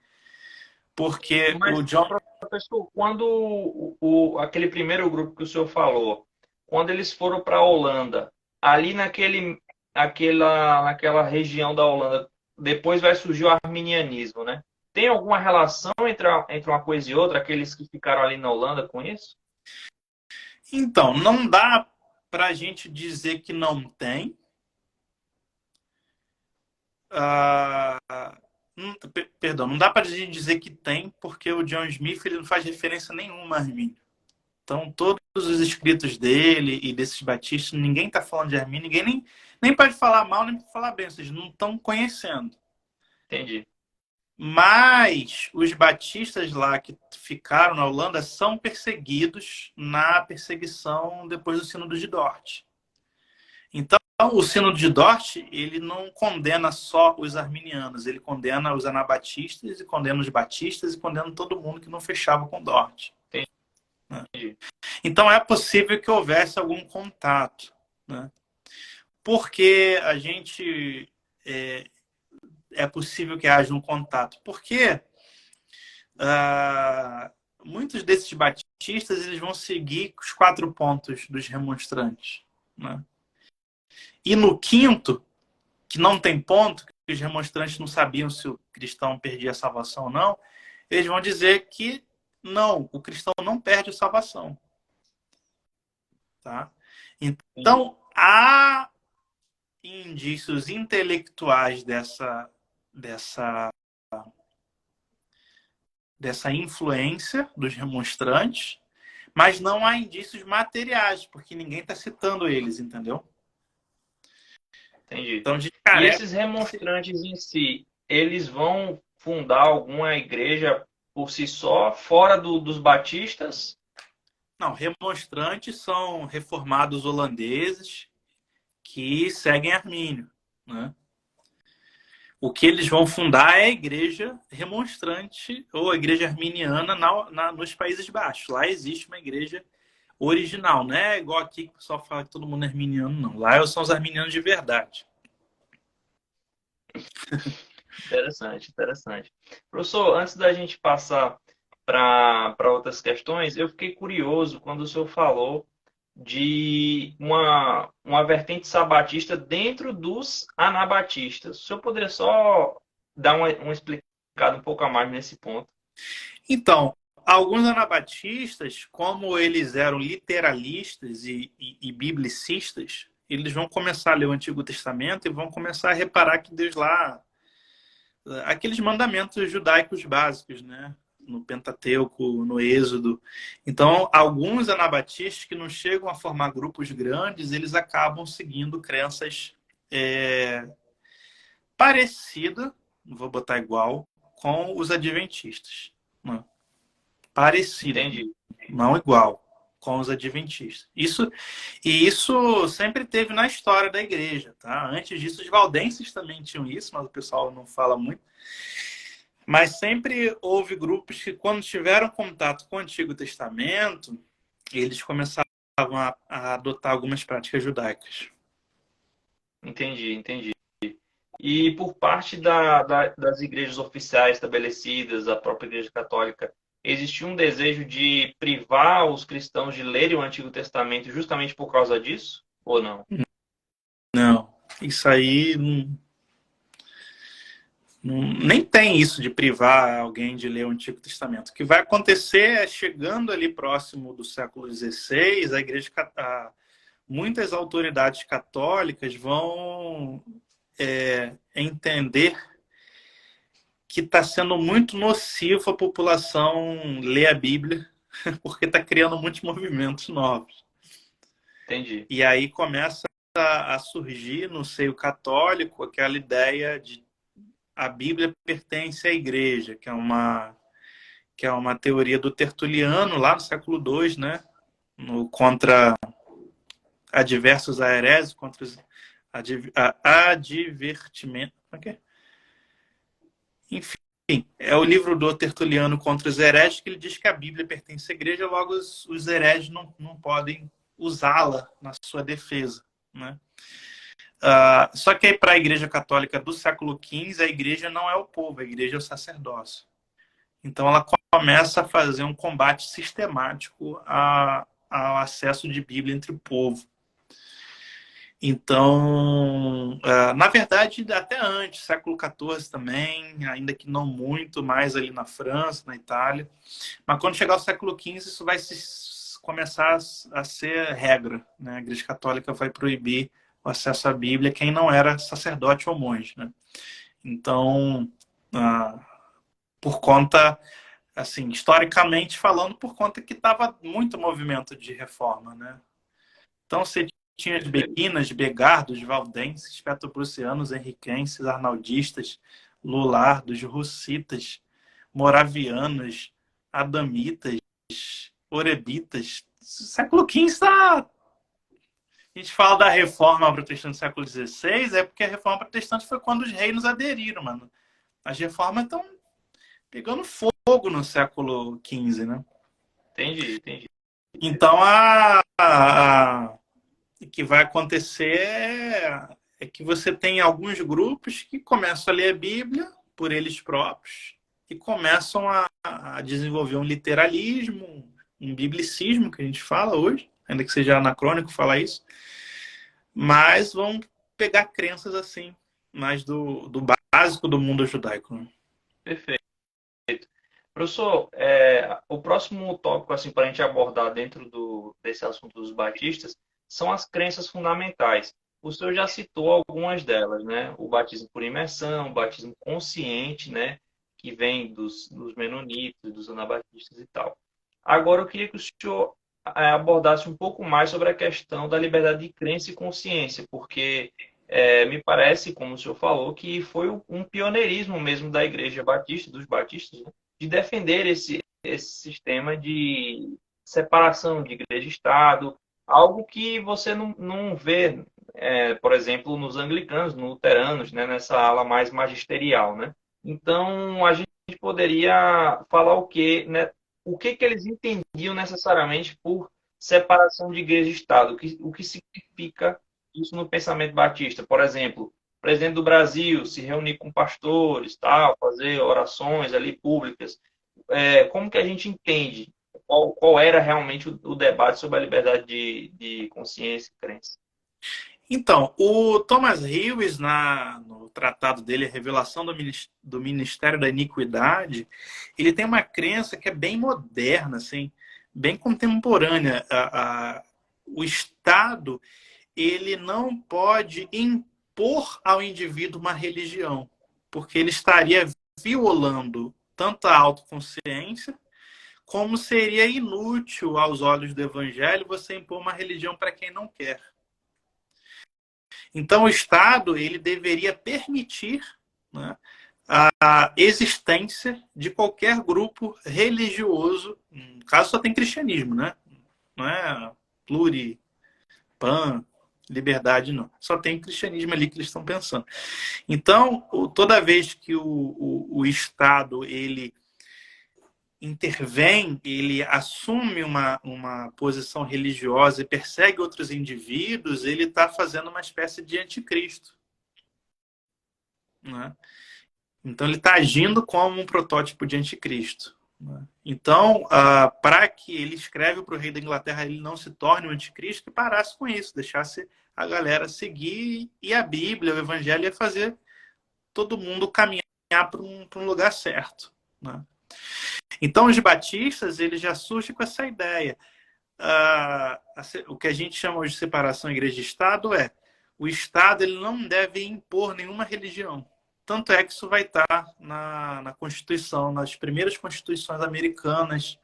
Porque Mas, o John... professor, quando aquele primeiro grupo que o senhor falou, quando eles foram para a Holanda, ali naquela região da Holanda, depois vai surgir o arminianismo, né? Tem alguma relação entre uma coisa e outra, aqueles que ficaram ali na Holanda com isso? Então, não dá para a gente dizer que não tem. Perdão, não dá para a gente dizer que tem, porque o John Smith ele não faz referência nenhuma a Armínio. Então, todos os escritos dele e desses batistas, ninguém está falando de Armínio, ninguém nem pode falar mal, nem pode falar bem, ou seja, não estão conhecendo. Entendi. Mas os batistas lá que ficaram na Holanda são perseguidos na perseguição depois do Sínodo de Dort. Então, o Sínodo de Dort, ele não condena só os arminianos, ele condena os anabatistas, e condena os batistas, e condena todo mundo que não fechava com Dort. Entendi. Então, é possível que houvesse algum contato, né? Porque a gente... é possível que haja um contato. Porque muitos desses batistas eles vão seguir os 4 pontos dos remonstrantes, né? E no quinto, que não tem ponto, que os remonstrantes não sabiam se o cristão perdia a salvação ou não, eles vão dizer que não, o cristão não perde a salvação. Tá? Então, há indícios intelectuais dessa influência dos remonstrantes, mas não há indícios materiais, porque ninguém está citando eles, entendeu? Entendi. Então, de E careca... esses remonstrantes em si, eles vão fundar alguma igreja por si só, fora dos batistas? Não, remonstrantes são reformados holandeses que seguem Armínio, né? O que eles vão fundar é a igreja remonstrante ou a igreja arminiana nos Países Baixos. Lá existe uma igreja original, não é igual aqui que o pessoal fala que todo mundo é arminiano, não. Lá são os arminianos de verdade. Interessante, interessante. Professor, antes da gente passar para outras questões, eu fiquei curioso quando o senhor falou de uma vertente sabatista dentro dos anabatistas. O senhor poderia só dar uma explicada um pouco a mais nesse ponto? Então, alguns anabatistas, como eles eram literalistas e biblicistas, eles vão começar a ler o Antigo Testamento e vão começar a reparar que Deus lá... aqueles mandamentos judaicos básicos, né? No Pentateuco, no Êxodo. Então, alguns anabatistas que não chegam a formar grupos grandes, eles acabam seguindo crenças parecidas, não vou botar igual, com os adventistas. Né? Parecido, Entendi. não igual, com os adventistas. Isso sempre teve na história da igreja. Tá? Antes disso, os valdenses também tinham isso, mas o pessoal não fala muito. Mas sempre houve grupos que, quando tiveram contato com o Antigo Testamento, eles começavam a adotar algumas práticas judaicas. Entendi, entendi. E por parte das igrejas oficiais estabelecidas, a própria Igreja Católica, existiu um desejo de privar os cristãos de lerem o Antigo Testamento justamente por causa disso? Ou não? Não, isso aí nem tem isso de privar alguém de ler o Antigo Testamento. O que vai acontecer é, chegando ali próximo do século XVI, a igreja, muitas autoridades católicas vão entender que está sendo muito nocivo a população ler a Bíblia, porque está criando muitos movimentos novos. Entendi. E aí começa a surgir no seio católico aquela ideia de a Bíblia pertence à igreja, que é uma teoria do Tertuliano, lá no século II, né? contra adversos a hereses, contra os advertimento. Okay? Enfim, é o livro do Tertuliano contra os hereges, que ele diz que a Bíblia pertence à igreja, logo os hereges não podem usá-la na sua defesa. Né? Só que para a Igreja Católica do século XV, a igreja não é o povo, a igreja é o sacerdócio. Então ela começa a fazer um combate sistemático ao acesso de Bíblia entre o povo. Então, na verdade, até antes, século XIV também, ainda que não muito, mais ali na França, na Itália. Mas quando chegar ao século XV, isso vai começar a ser regra. Né? A Igreja Católica vai proibir o acesso à Bíblia quem não era sacerdote ou monge. Né? Então, por conta, assim, historicamente falando, por conta que estava muito movimento de reforma. Né? Então, você tinha de beguinas, de begardos, valdenses, petroprussianos, henriquenses, arnaldistas, lulardos, russitas, moravianos, adamitas, orebitas. Século XV está... A gente fala da reforma protestante do século XVI, é porque a reforma protestante foi quando os reinos aderiram, mano. As reformas estão pegando fogo no século XV, né? Entendi. Então, o que vai acontecer é que você tem alguns grupos que começam a ler a Bíblia por eles próprios e começam a desenvolver um literalismo, um biblicismo, que a gente fala hoje, ainda que seja anacrônico falar isso, mas vão pegar crenças assim, mais do básico do mundo judaico. Né? Perfeito. Professor, o próximo tópico assim, para a gente abordar dentro desse assunto dos batistas são as crenças fundamentais. O senhor já citou algumas delas, né? O batismo por imersão, o batismo consciente, né? Que vem dos menonitas, dos anabatistas e tal. Agora eu queria que o senhor abordasse um pouco mais sobre a questão da liberdade de crença e consciência, porque me parece, como o senhor falou, que foi um pioneirismo mesmo da Igreja Batista, dos batistas, né? De defender esse sistema de separação de igreja e Estado, algo que você não vê, por exemplo, nos anglicanos, nos luteranos, né, nessa ala mais magisterial. Né? Então, a gente poderia falar o quê, né, o que eles entendiam necessariamente por separação de igreja e Estado, o que significa isso no pensamento batista. Por exemplo, o presidente do Brasil se reunir com pastores, tal, fazer orações ali públicas. Como que a gente entende qual era realmente o debate sobre a liberdade de consciência e crença? Então, o Thomas Hughes, no tratado dele, A Revelação do Ministério da Iniquidade, ele tem uma crença que é bem moderna, assim, bem contemporânea. O Estado, ele não pode impor ao indivíduo uma religião, porque ele estaria violando tanto a autoconsciência, como seria inútil aos olhos do Evangelho você impor uma religião para quem não quer. Então, o Estado ele deveria permitir, né, a existência de qualquer grupo religioso. No caso, só tem cristianismo, né? Não é pan, liberdade, não. Só tem cristianismo ali que eles estão pensando. Então, toda vez que o Estado ele intervém, ele assume uma posição religiosa e persegue outros indivíduos, ele está fazendo uma espécie de anticristo. Né? Então, ele está agindo como um protótipo de anticristo. Né? Então, para que ele escreve para o rei da Inglaterra ele não se torne um anticristo, que parasse com isso, deixasse a galera seguir e a Bíblia, o Evangelho, ia fazer todo mundo caminhar para um lugar certo. Né? Então, os batistas eles já surgem com essa ideia. O que a gente chama hoje de separação igreja e Estado é o Estado ele não deve impor nenhuma religião. Tanto é que isso vai estar na Constituição, nas primeiras constituições americanas,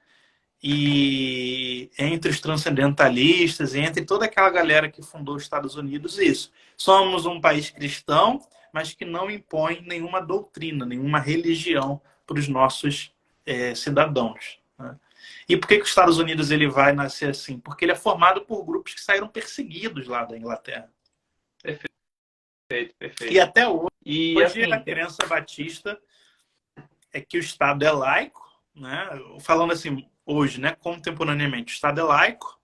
e entre os transcendentalistas, e entre toda aquela galera que fundou os Estados Unidos, isso. Somos um país cristão, mas que não impõe nenhuma doutrina, nenhuma religião para os nossos cidadãos. Né? E por que os Estados Unidos ele vai nascer assim? Porque ele é formado por grupos que saíram perseguidos lá da Inglaterra. Perfeito, E perfeito. até E hoje a assim, crença batista é que o Estado é laico, né? Falando assim, hoje, né, contemporaneamente, o Estado é laico,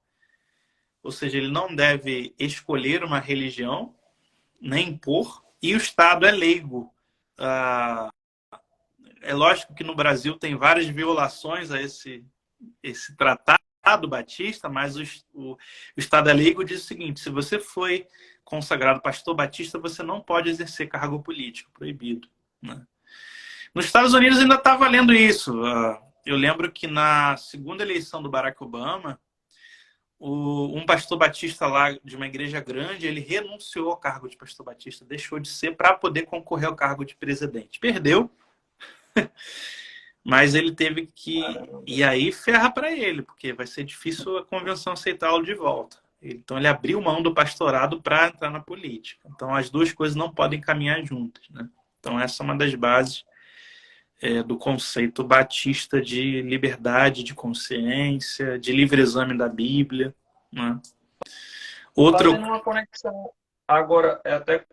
ou seja, ele não deve escolher uma religião, nem impor, e o Estado é leigo. Ah, é lógico que no Brasil tem várias violações a esse tratado batista, mas o Estado é leigo diz o seguinte: se você foi consagrado pastor batista, você não pode exercer cargo político, proibido. Né? Nos Estados Unidos ainda está valendo isso. Eu lembro que na segunda eleição do Barack Obama, um pastor batista lá de uma igreja grande, ele renunciou ao cargo de pastor batista, deixou de ser para poder concorrer ao cargo de presidente. Perdeu, mas ele teve que. caramba, E aí ferra para ele, porque vai ser difícil a convenção aceitá-lo de volta. Então ele abriu mão do pastorado para entrar na política. Então as duas coisas não podem caminhar juntas. Né? Então essa é uma das bases do conceito batista de liberdade de consciência, de livre exame da Bíblia. Né? Outro. fazendo uma conexão agora até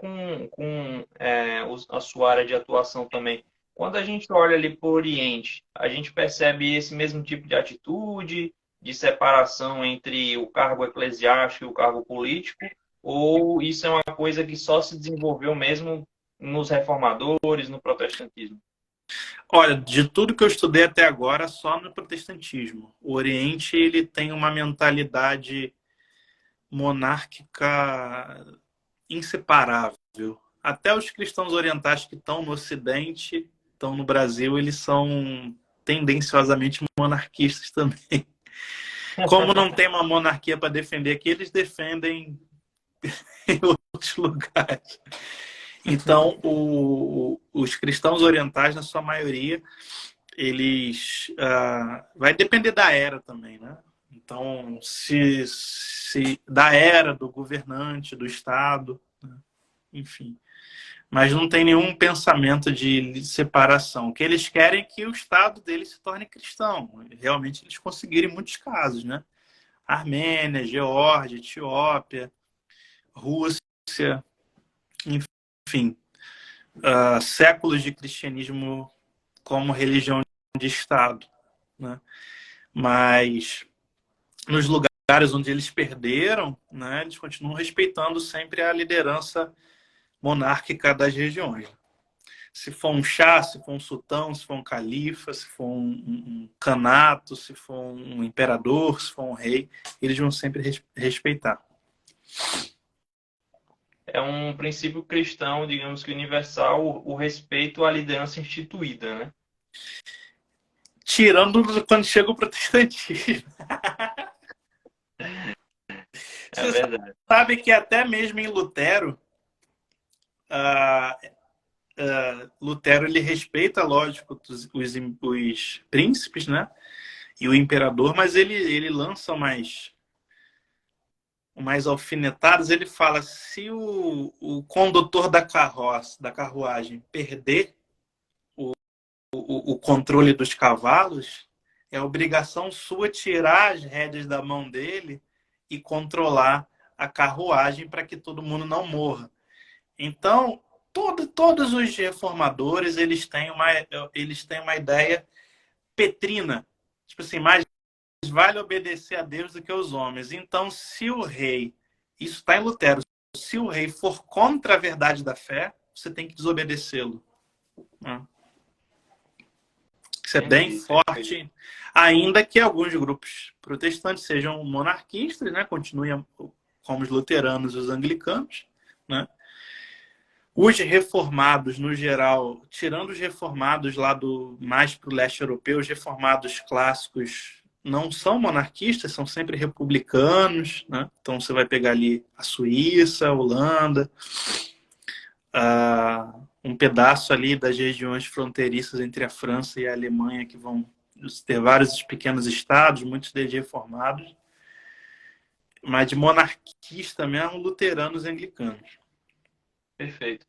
a sua área de atuação também. Quando a gente olha ali para o Oriente, a gente percebe esse mesmo tipo de atitude, de separação entre o cargo eclesiástico e o cargo político, ou isso é uma coisa que só se desenvolveu mesmo nos reformadores, no protestantismo? Olha, de tudo que eu estudei até agora, só no protestantismo. O Oriente ele tem uma mentalidade monárquica inseparável. Até os cristãos orientais que estão no Ocidente, estão no Brasil, eles são tendenciosamente monarquistas também. Como não tem uma monarquia para defender aqui, eles defendem em outros lugares. Então, os cristãos orientais, na sua maioria, eles vai depender da era também, né? Então, se da era do governante, do Estado, né? Enfim. Mas não tem nenhum pensamento de separação. O que eles querem é que o Estado deles se torne cristão. Realmente eles conseguiram em muitos casos, né? Armênia, Geórgia, Etiópia, Rússia, enfim, séculos de cristianismo como religião de Estado, né? Mas nos lugares onde eles perderam, né, eles continuam respeitando sempre a liderança monárquica das regiões. Se for um chá, se for um sultão, se for um califa, se for um canato, se for um imperador, se for um rei, eles vão sempre respeitar. É um princípio cristão, digamos que universal, o respeito à liderança instituída, né? Tirando quando chega o protestantismo. É Você verdade. sabe que até mesmo em Lutero, Lutero ele respeita, lógico, os príncipes, né? E o imperador, mas ele lança mais alfinetadas. Ele fala: se o condutor da carroça, da carruagem, perder o controle dos cavalos, é obrigação sua tirar as rédeas da mão dele e controlar a carruagem para que todo mundo não morra. Então, todos os reformadores eles têm uma ideia petrina. Tipo assim, mais vale obedecer a Deus do que aos homens. Então, se o rei, isso está em Lutero, se o rei for contra a verdade da fé, você tem que desobedecê-lo. Isso é bem Entendi, perfeito. forte, ainda que alguns grupos protestantes sejam monarquistas, né? Continuem como os luteranos e os anglicanos, né? Os reformados, no geral, tirando os reformados lá mais para o leste europeu, os reformados clássicos não são monarquistas, são sempre republicanos, né? Então você vai pegar ali a Suíça, a Holanda, um pedaço ali das regiões fronteiriças entre a França e a Alemanha, que vão ter vários pequenos estados, muitos deles reformados, mas de monarquista mesmo, luteranos e anglicanos. Perfeito.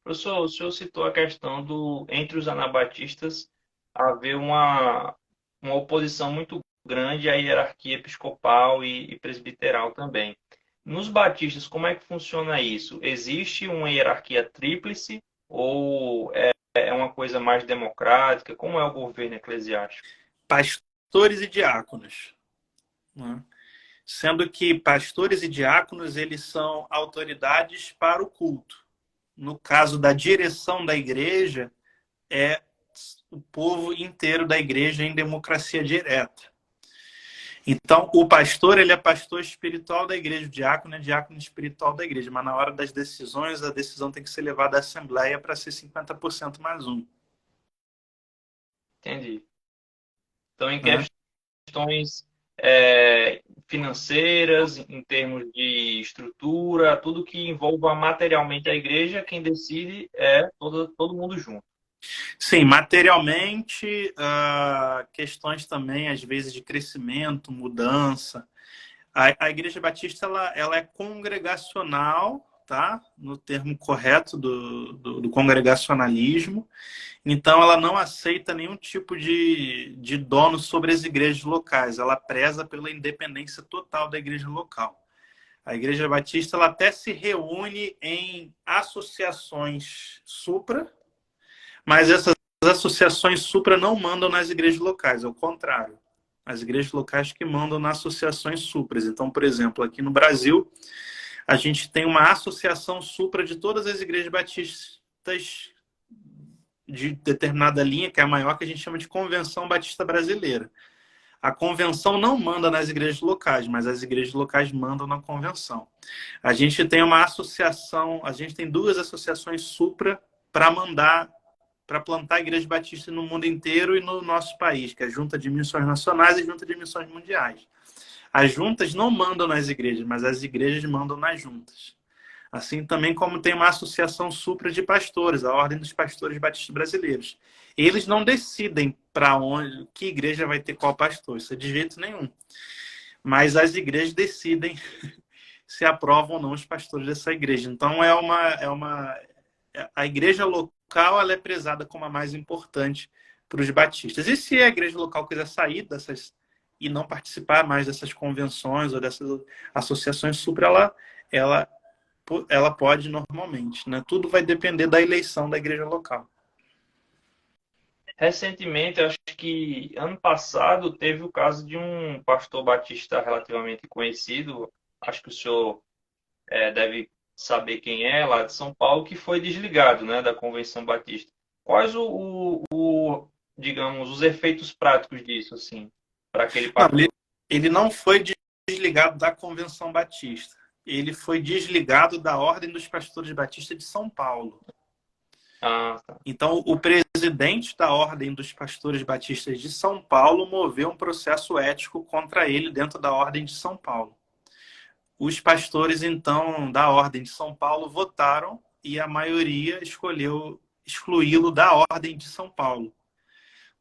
Professor, o senhor citou a questão do, entre os anabatistas, haver uma, uma oposição muito grande à hierarquia episcopal e presbiteral também. Nos batistas, como é que funciona isso? Existe uma hierarquia tríplice ou é uma coisa mais democrática? Como é o governo eclesiástico? Pastores e diáconos, né? Sendo que pastores e diáconos eles são autoridades para o culto. No caso da direção da igreja, é o povo inteiro da igreja em democracia direta. Então, o pastor, ele é pastor espiritual da igreja, o diácono é diácono espiritual da igreja, mas na hora das decisões, a decisão tem que ser levada à assembleia para ser 50% mais um. Entendi. Então, em Né? questões financeiras, em termos de estrutura, tudo que envolva materialmente a igreja, quem decide é todo mundo junto. Sim, materialmente, questões também, às vezes, de crescimento, mudança. A Igreja Batista ela é congregacional, tá? No termo correto do congregacionalismo. Então, ela não aceita nenhum tipo de dono sobre as igrejas locais. Ela preza pela independência total da igreja local. A Igreja Batista ela até se reúne em associações supra, mas essas associações supra não mandam nas igrejas locais, ao contrário. As igrejas locais que mandam nas associações supras. Então, por exemplo, aqui no Brasil, a gente tem uma associação supra de todas as igrejas batistas de determinada linha, que é a maior, que a gente chama de Convenção Batista Brasileira. A convenção não manda nas igrejas locais, mas as igrejas locais mandam na convenção. A gente tem uma associação, a gente tem duas associações supra para mandar, para plantar igrejas batistas no mundo inteiro e no nosso país, que é a Junta de Missões Nacionais e a Junta de Missões Mundiais. As juntas não mandam nas igrejas, mas as igrejas mandam nas juntas. Assim também como tem uma associação supra de pastores, a Ordem dos Pastores Batistas Brasileiros. Eles não decidem para onde, que igreja vai ter qual pastor, isso é de jeito nenhum. Mas as igrejas decidem se aprovam ou não os pastores dessa igreja. Então a igreja local ela é prezada como a mais importante para os batistas. E se a igreja local quiser sair dessas e não participar mais dessas convenções ou dessas associações supra, ela ela pode normalmente, né? Tudo vai depender da eleição da igreja local. Recentemente, acho que ano passado, teve o caso de um pastor batista relativamente conhecido, acho que o senhor deve saber quem é, lá de São Paulo, que foi desligado, né, da Convenção Batista. Quais digamos, os efeitos práticos disso, assim, para aquele Não, pastor? ele não foi desligado da Convenção Batista. Ele foi desligado da Ordem dos Pastores Batistas de São Paulo. Ah, tá. Então, o presidente da Ordem dos Pastores Batistas de São Paulo moveu um processo ético contra ele dentro da Ordem de São Paulo. Os pastores, então, da Ordem de São Paulo votaram e a maioria escolheu excluí-lo da Ordem de São Paulo.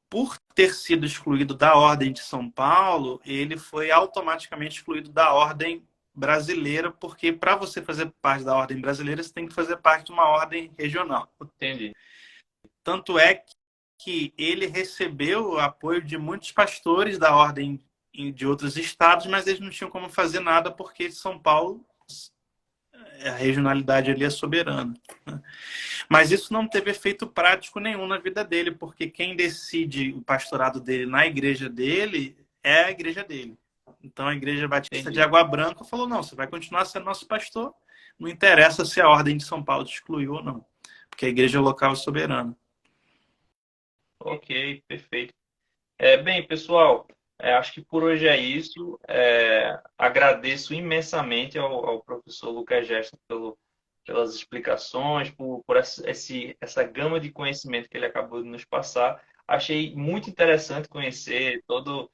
Por ter sido excluído da Ordem de São Paulo, ele foi automaticamente excluído da Ordem Brasileira, porque para você fazer parte da Ordem Brasileira, você tem que fazer parte de uma ordem regional. Entendi. Tanto é que ele recebeu o apoio de muitos pastores da Ordem de outros estados, mas eles não tinham como fazer nada porque São Paulo, a regionalidade ali é soberana. Mas isso não teve efeito prático nenhum na vida dele, porque quem decide o pastorado dele na igreja dele é a igreja dele. Então a Igreja Batista de Entendi. Água Branca falou: não, você vai continuar sendo nosso pastor, não interessa se a Ordem de São Paulo te excluiu ou não, porque a igreja local é soberana. Ok, perfeito. Bem, pessoal, acho que por hoje é isso. Agradeço imensamente ao professor Lucas Gesta pelas explicações, por essa gama de conhecimento que ele acabou de nos passar. Achei muito interessante conhecer toda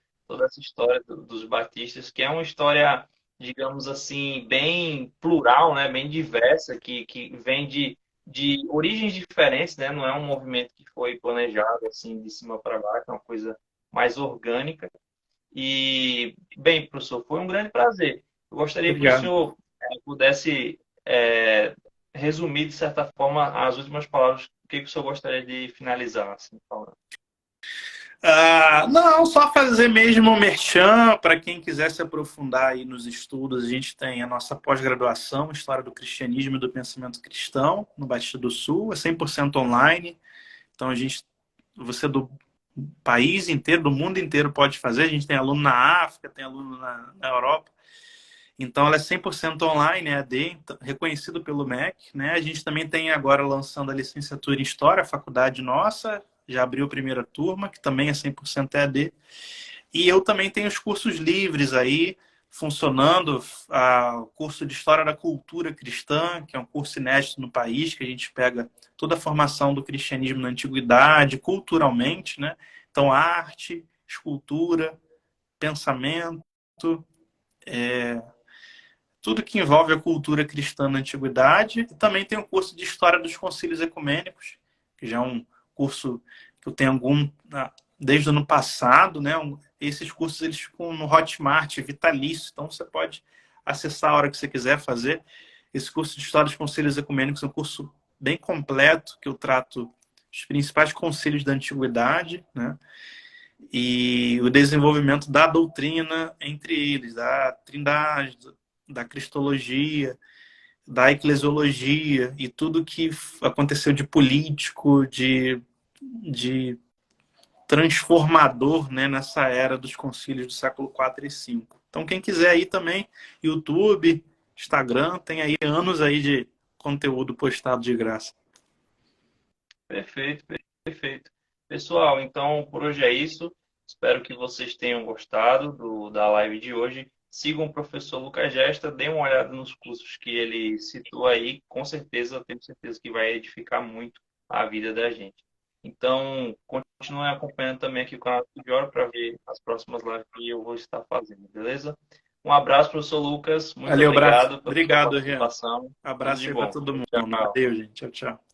essa história dos batistas, que é uma história, digamos assim, bem plural, né? Bem diversa, que vem de origens diferentes, né? Não é um movimento que foi planejado assim de cima para baixo, é uma coisa mais orgânica. E, bem, professor, foi um grande prazer. Eu gostaria que o Obrigado. senhor pudesse resumir, de certa forma, as últimas palavras, o que o senhor gostaria de finalizar, assim, falando. Não, só fazer mesmo um merchan para quem quiser se aprofundar aí nos estudos. A gente tem a nossa pós-graduação, História do Cristianismo e do Pensamento Cristão, no Batista do Sul, é 100% online. Então, você do país inteiro, do mundo inteiro pode fazer. A gente tem aluno na África, tem aluno na Europa. Então, ela é 100% online, é AD, reconhecido pelo MEC, né? A gente também tem agora lançando a licenciatura em História, a faculdade nossa, já abriu a primeira turma, que também é 100% EAD. E eu também tenho os cursos livres aí, funcionando, o curso de História da Cultura Cristã, que é um curso inédito no país, que a gente pega toda a formação do cristianismo na antiguidade, culturalmente, né? Então, arte, escultura, pensamento, tudo que envolve a cultura cristã na antiguidade. E também tem o curso de História dos Concílios Ecumênicos, que já é um curso que eu tenho desde o ano passado, né? Esses cursos eles ficam no Hotmart, vitalício, então você pode acessar a hora que você quiser fazer. Esse curso de História dos Concílios Ecumênicos é um curso bem completo, que eu trato os principais concílios da antiguidade, né? E o desenvolvimento da doutrina entre eles, da trindade, da cristologia, da eclesiologia e tudo que aconteceu de político, de transformador, né, nessa era dos concílios do século IV e V. Então, quem quiser aí também, YouTube, Instagram, tem aí anos aí de conteúdo postado de graça. Perfeito, perfeito. Pessoal, então por hoje é isso. Espero que vocês tenham gostado da live de hoje. Sigam o professor Lucas Gesta, deem uma olhada nos cursos que ele citou aí. Com certeza, tenho certeza que vai edificar muito a vida da gente. Então, continuem acompanhando também aqui o canal do Dior para ver as próximas lives que eu vou estar fazendo, beleza? Um abraço, professor Lucas. Muito Valeu, abraço. obrigado pela sua Obrigado, Rian. participação. Tudo Abraço de aí para bom. todo mundo. Tchau. Valeu, gente. Tchau, tchau.